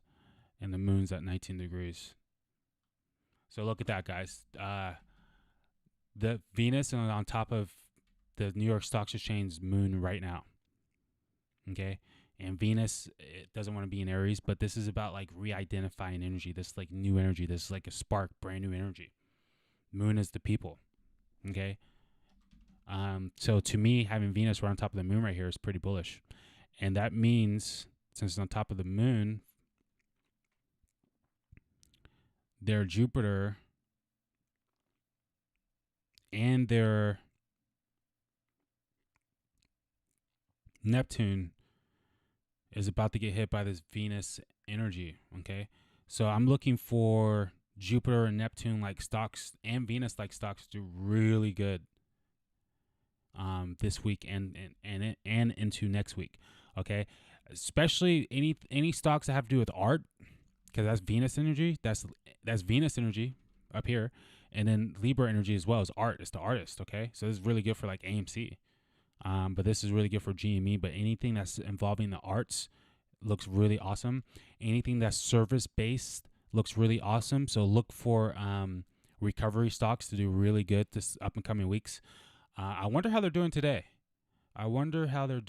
and the moon's at 19 degrees. So look at that, guys. The Venus is on top of the New York Stock Exchange moon right now. Okay? And Venus, it doesn't want to be in Aries, but this is about like re-identifying energy. This is like new energy. This is like a spark, brand new energy. Moon is the people. Okay? So to me, having Venus right on top of the moon right here is pretty bullish. And that means, since it's on top of the moon, their Jupiter and their Neptune is about to get hit by this Venus energy. Okay? So I'm looking for Jupiter and Neptune like stocks and Venus like stocks to do really good this week and into next week. Okay, especially any stocks that have to do with art, because that's Venus energy. That's Venus energy up here, and then Libra energy as well as art. It's the artist. Okay, so this is really good for like AMC, but this is really good for GME. But anything that's involving the arts looks really awesome. Anything that's service based looks really awesome. So look for recovery stocks to do really good this up and coming weeks. I wonder how they're doing today. I wonder how the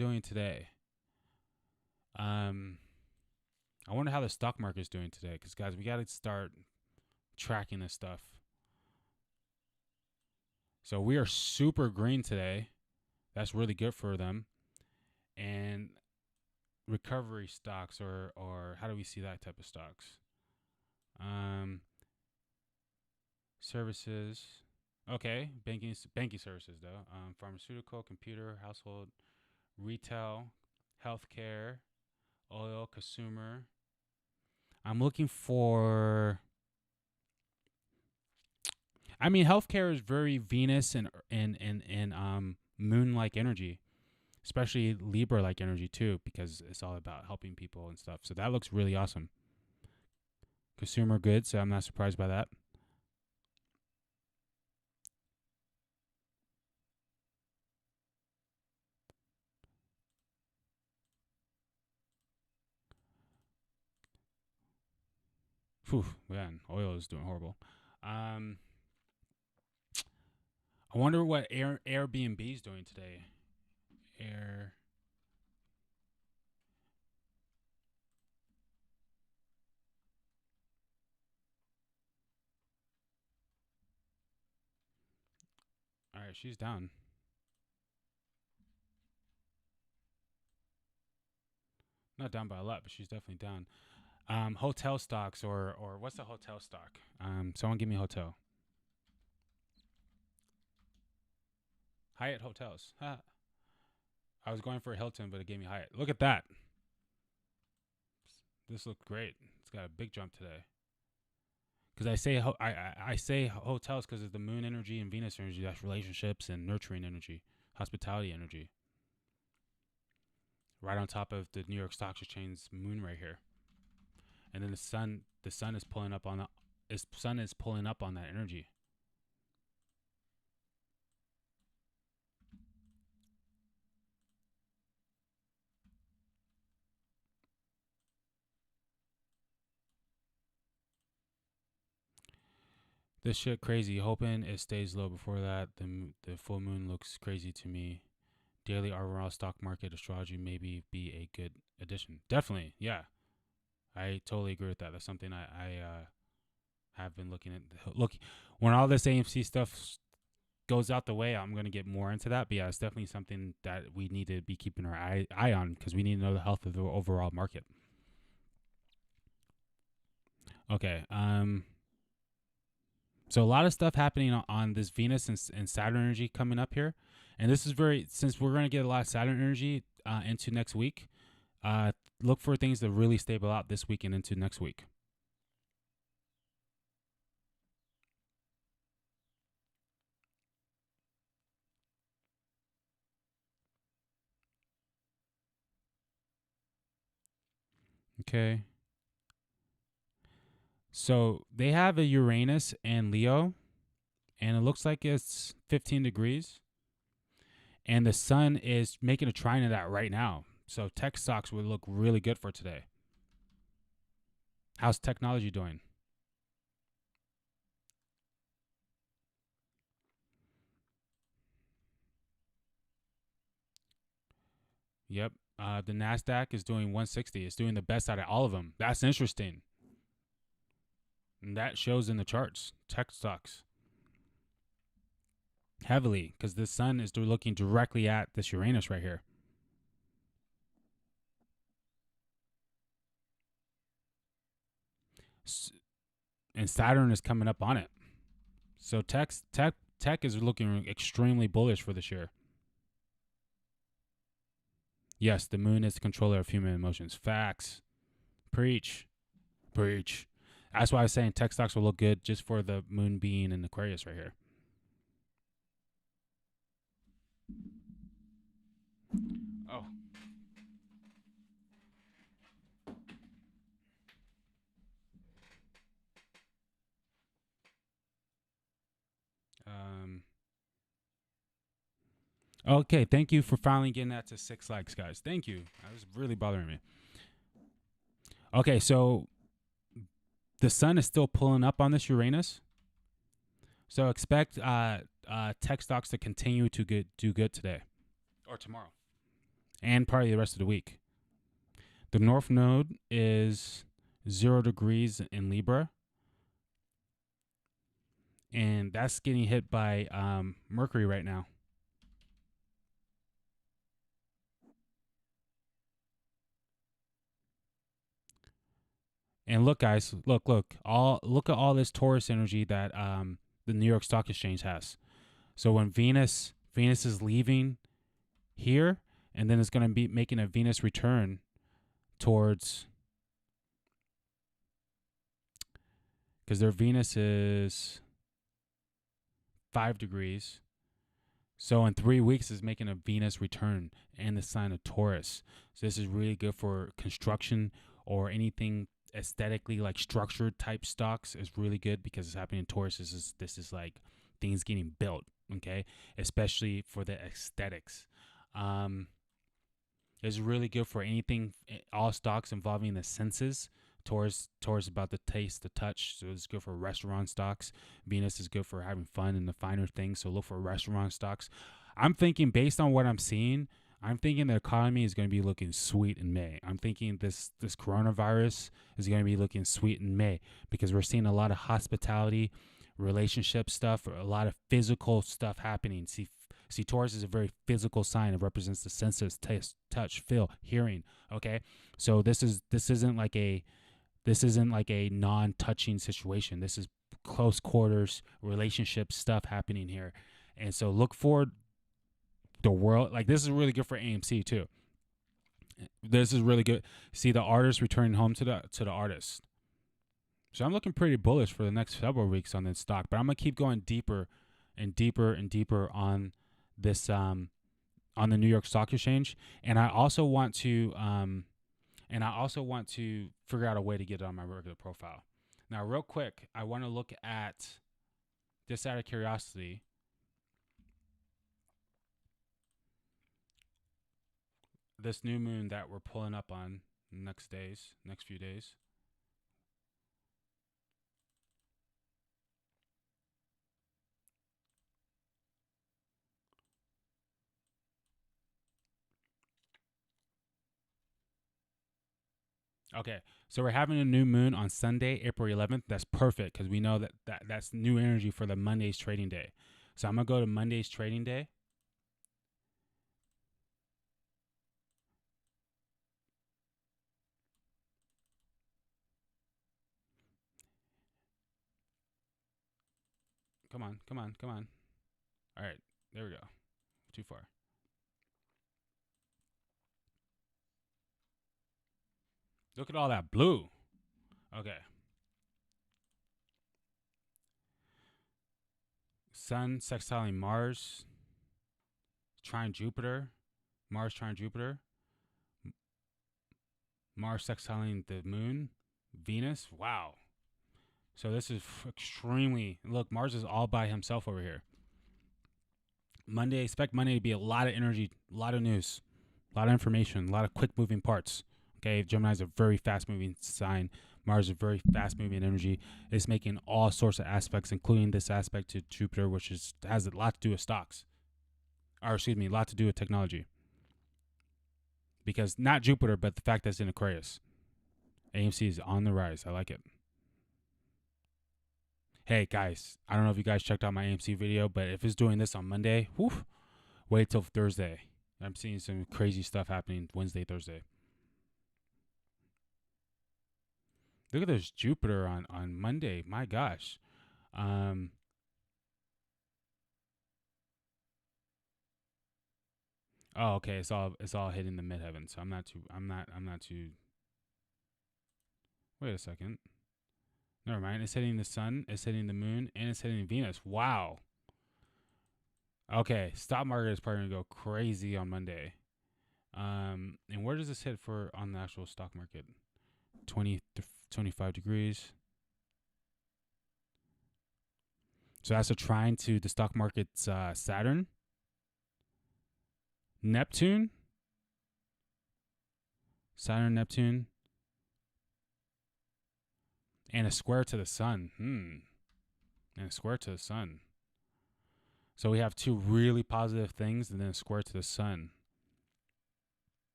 stock market is doing today. Because, guys, we got to start tracking this stuff. So we are super green today. That's really good for them. And recovery stocks, or how do we see that type of stocks? Services. Okay, banking services though. Pharmaceutical, computer, household, retail, healthcare, oil, consumer. I'm looking for. I mean, healthcare is very Venus and moon-like energy, especially Libra-like energy too, because it's all about helping people and stuff. So that looks really awesome. Consumer goods, so I'm not surprised by that. Phew, man, oil is doing horrible. I wonder what Airbnb is doing today. All right, she's down. Not down by a lot, but she's definitely down. Hotel stocks or what's the hotel stock? Someone give me hotel. Hyatt Hotels. I was going for Hilton, but it gave me Hyatt. Look at that. This looked great. It's got a big jump today. Because I say hotels because of the moon energy and Venus energy. That's relationships and nurturing energy, hospitality energy. Right on top of the New York Stock Exchange moon right here. and then the sun is pulling up on that energy. This shit crazy. Hoping it stays low before that. The full moon looks crazy to me. Daily overall stock market astrology maybe be a good addition. Definitely, yeah. I totally agree with that. That's something I have been looking at. Look, when all this AMC stuff goes out the way, I'm going to get more into that. But yeah, it's definitely something that we need to be keeping our eye on, because we need to know the health of the overall market. Okay. So a lot of stuff happening on this Venus and Saturn energy coming up here. And this is since we're going to get a lot of Saturn energy into next week, look for things to really stable out this week and into next week. Okay. So they have a Uranus and Leo, and it looks like it's 15 degrees. And the sun is making a trine of that right now. So tech stocks would look really good for today. How's technology doing? Yep. The NASDAQ is doing 160. It's doing the best out of all of them. That's interesting. And that shows in the charts. Tech stocks. Heavily, because the sun is looking directly at this Uranus right here. And Saturn is coming up on it. So tech is looking extremely bullish for this year. Yes, the moon is the controller of human emotions. Facts. Preach. That's why I was saying tech stocks will look good just for the moon being in Aquarius right here. Oh. Okay, thank you for finally getting that to 6 likes, guys. Thank you. That was really bothering me. Okay, so the sun is still pulling up on this Uranus. So expect tech stocks to continue to do good today or tomorrow and probably the rest of the week. The North Node is 0 degrees in Libra. And that's getting hit by Mercury right now. And look, guys, look at all this Taurus energy that the New York Stock Exchange has. So when Venus is leaving here, and then it's going to be making a Venus return towards, because their Venus is 5 degrees. So in 3 weeks is making a Venus return in the sign of Taurus. So this is really good for construction or anything aesthetically like structured type stocks. Is really good because it's happening in Taurus. This is like things getting built, okay? Especially for the aesthetics. It's really good for anything, all stocks involving the senses. Taurus about the taste, the touch. So it's good for restaurant stocks. Venus is good for having fun and the finer things. So look for restaurant stocks. I'm thinking, based on what I'm seeing, I'm thinking the economy is going to be looking sweet in May. I'm thinking this coronavirus is going to be looking sweet in May because we're seeing a lot of hospitality, relationship stuff, or a lot of physical stuff happening. See, Taurus is a very physical sign. It represents the senses, taste, touch, feel, hearing. Okay, so this isn't like a non-touching situation. This is close quarters relationship stuff happening here, and so look forward. The world, like, this is really good for AMC too. This is really good. See the artist returning home to the artist. So I'm looking pretty bullish for the next several weeks on this stock, but I'm gonna keep going deeper and deeper and deeper on this on the New York Stock Exchange, and I also want to And I also want to figure out a way to get it on my regular profile. Now, real quick, I want to look at, just out of curiosity, this new moon that we're pulling up on next few days. Okay, so we're having a new moon on Sunday, April 11th. That's perfect because we know that's new energy for the Monday's trading day. So I'm going to go to Monday's trading day. Come on, come on, come on. All right, there we go. Too far. Look at all that blue. Okay. Sun sextiling Mars, trine Jupiter, Mars trine Jupiter, Mars sextiling the moon, Venus. Wow. So this is extremely, look, Mars is all by himself over here. Monday, expect Monday to be a lot of energy, a lot of news, a lot of information, a lot of quick moving parts. Okay, Gemini is a very fast moving sign. Mars is very fast moving energy. It's making all sorts of aspects, including this aspect to Jupiter, which has a lot to do with stocks. Or excuse me, a lot to do with technology. Because not Jupiter, but the fact that it's in Aquarius. AMC is on the rise. I like it. Hey guys, I don't know if you guys checked out my AMC video, but if it's doing this on Monday, wait till Thursday. I'm seeing some crazy stuff happening Wednesday, Thursday. Look at this Jupiter on Monday. My gosh. Oh, okay. It's all hitting the midheaven. So I'm not too. Wait a second. Never mind. It's hitting the sun. It's hitting the moon, and it's hitting Venus. Wow. Okay. Stock market is probably gonna go crazy on Monday. And where does this hit for on the actual stock market? 25 degrees. So that's a trine to the stock market's Saturn, Neptune, Neptune, and a square to the sun. And a square to the sun. So we have two really positive things and then a square to the sun.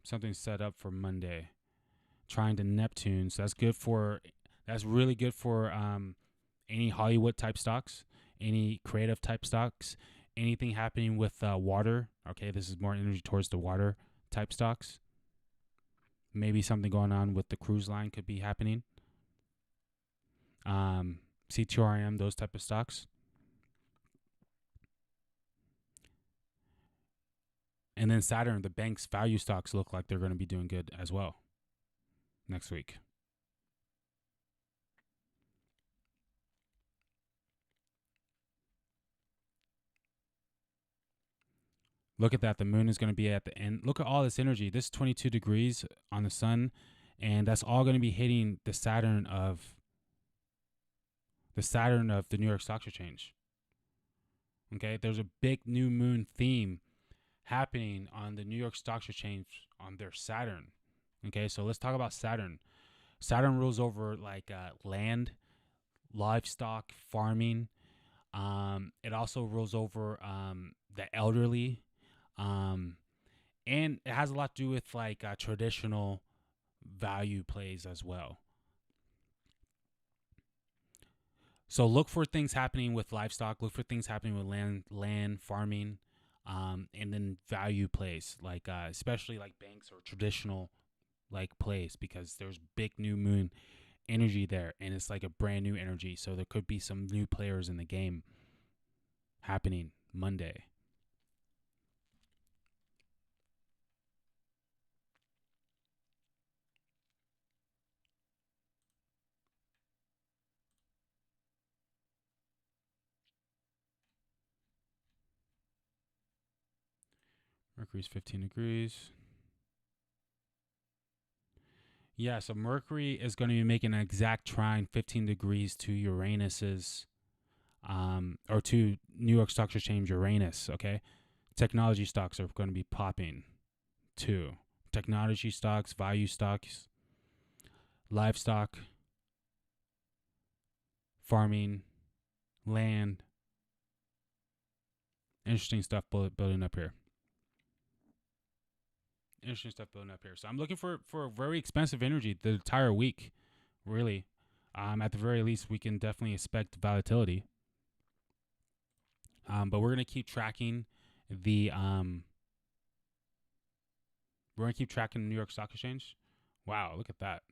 Something set up for Monday. Trine to Neptune. So that's really good for any Hollywood type stocks, any creative type stocks, anything happening with water. Okay, this is more energy towards the water type stocks. Maybe something going on with the cruise line could be happening. C2RM, those type of stocks. And then Saturn, the bank's value stocks look like they're going to be doing good as well next week. Look at that. The moon is going to be at the end. Look at all this energy. This is 22 degrees on the sun, and that's all going to be hitting the Saturn of the New York Stock Exchange. Okay, there's a big new moon theme happening on the New York Stock Exchange on their Saturn. Okay, so let's talk about Saturn. Saturn rules over like land, livestock, farming. It also rules over the elderly. And it has a lot to do with like traditional value plays as well. So look for things happening with livestock. Look for things happening with land farming, and then value plays like especially like banks or traditional like plays, because there's big new moon energy there, and it's like a brand new energy. So there could be some new players in the game happening Monday. Mercury's 15 degrees. Yeah, so Mercury is going to be making an exact trine 15 degrees to Uranus's, or to New York Stock Exchange Uranus, okay? Technology stocks are going to be popping too. Technology stocks, value stocks, livestock, farming, land. Interesting stuff building up here. Interesting stuff building up here. So I'm looking for very expensive energy the entire week, really. At the very least, we can definitely expect volatility. But we're gonna keep tracking the we're gonna keep tracking the New York Stock Exchange. Wow, look at that.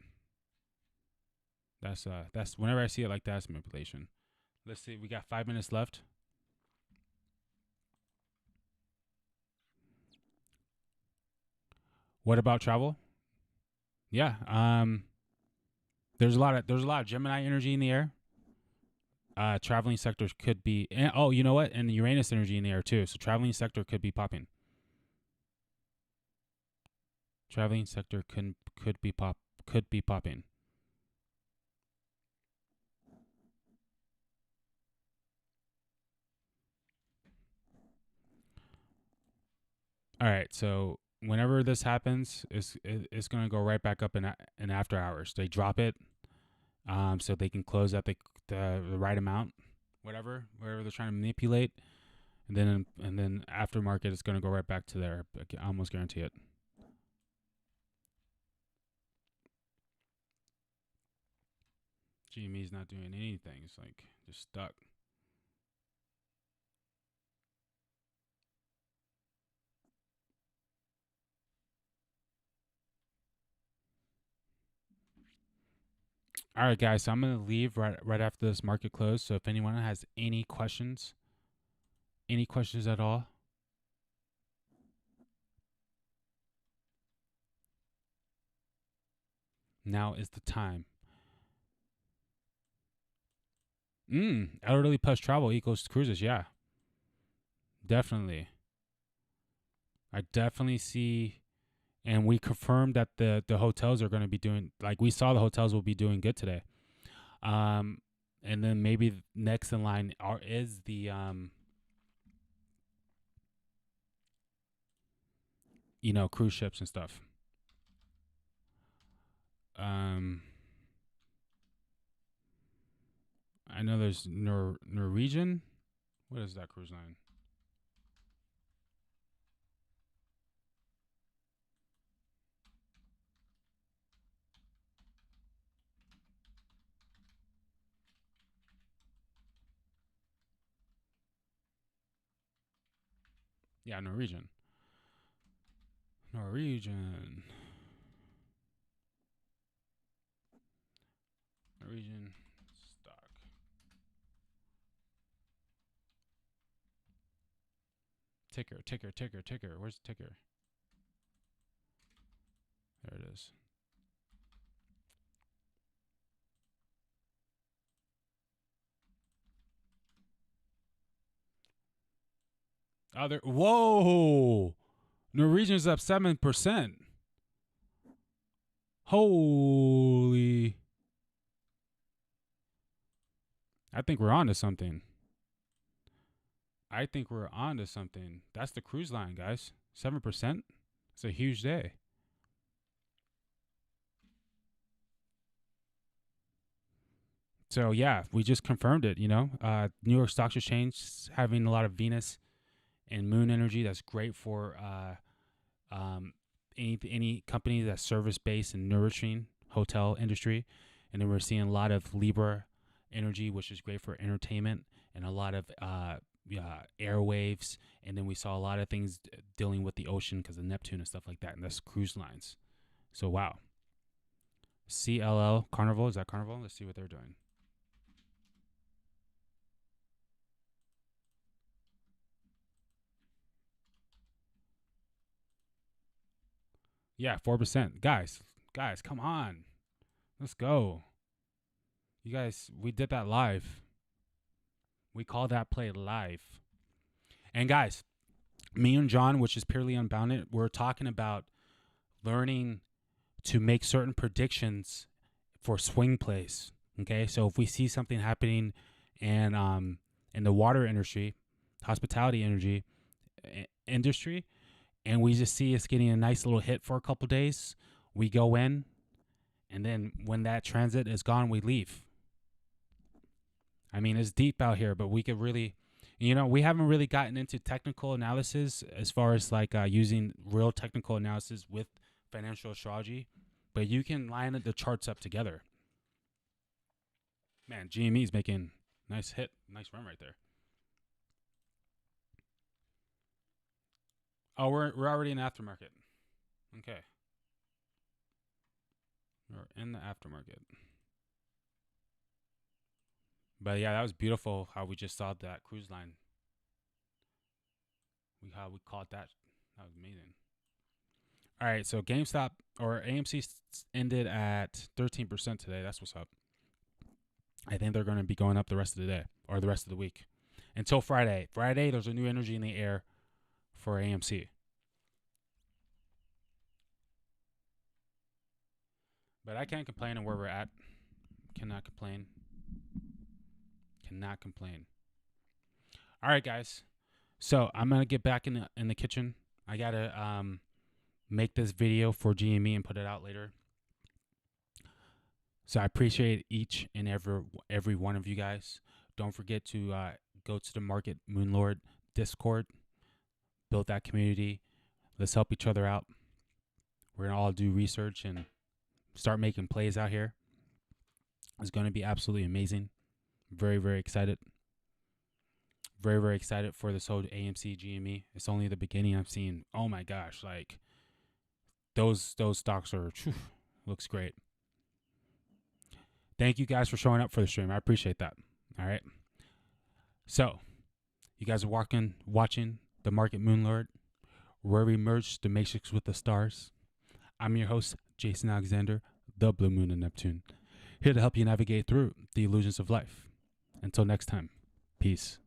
That's whenever I see it like that, it's manipulation. Let's see, we got 5 minutes left. What about travel? Yeah, there's a lot of Gemini energy in the air. Traveling sectors could be, and, oh, you know what? And the Uranus energy in the air too. So traveling sector could be popping. Traveling sector could be popping. All right, so whenever this happens, it's going to go right back up in after hours. They drop it, so they can close at the right amount, whatever they're trying to manipulate, and then after market, it's going to go right back to there. I can almost guarantee it. GME's not doing anything. It's like just stuck. All right, guys. So I'm gonna leave right after this market close. So if anyone has any questions at all, now is the time. Elderly plus travel equals cruises. Yeah, definitely. I definitely see, and we confirmed that the hotels are going to be doing, like we saw the hotels will be doing good today. And then maybe next in line is the cruise ships and stuff. I know there's Norwegian. What is that cruise line? Yeah, Norwegian. Norwegian stock. Ticker. Where's the ticker? There it is. Oh, there. Whoa! Norwegian's up 7%. Holy! I think we're on to something. That's the cruise line, guys. 7%. It's a huge day. So yeah, we just confirmed it. New York Stock Exchange having a lot of Venus and Moon energy. That's great for any company that's service based and nourishing hotel industry. And then we're seeing a lot of Libra energy, which is great for entertainment, and a lot of airwaves. And then we saw a lot of things dealing with the ocean because of Neptune and stuff like that. And that's cruise lines. So wow. CLL Carnival, is that Carnival? Let's see what they're doing. Yeah, 4%. Guys, come on. Let's go. You guys, we did that live. We call that play live. And guys, Me and John, which is purely unbounded, we're talking about learning to make certain predictions for swing plays. Okay, so if we see something happening in the water industry, hospitality industry, and we just see us getting a nice little hit for a couple days, we go in, and then when that transit is gone, we leave. I mean, it's deep out here, but we could really, we haven't really gotten into technical analysis as far as like using real technical analysis with financial astrology, but you can line the charts up together. Man, GME is making nice run right there. Oh, we're already in the aftermarket. Okay. We're in the aftermarket. But yeah, that was beautiful how we just saw that cruise line. How we caught that. That was amazing. All right, so GameStop or AMC ended at 13% today. That's what's up. I think they're going to be going up the rest of the day or the rest of the week until Friday. Friday, there's a new energy in the air for AMC. But I can't complain on where we're at. Cannot complain. All right, guys. So I'm gonna get back in the kitchen. I gotta make this video for GME and put it out later. So I appreciate each and every one of you guys. Don't forget to go to the Market Moonlord Discord. Build that community. Let's help each other out. We're gonna all do research and start making plays out here. It's gonna be absolutely amazing. Very, very excited. Very, very excited for this whole AMC GME. It's only the beginning. I'm seeing, oh my gosh, like those stocks are, looks great. Thank you guys for showing up for the stream. I appreciate that. All right. So you guys are watching the Market Moonlord, where we merge the matrix with the stars. I'm your host, Jason Alexander, the Blue Moon of Neptune, here to help you navigate through the illusions of life. Until next time, peace.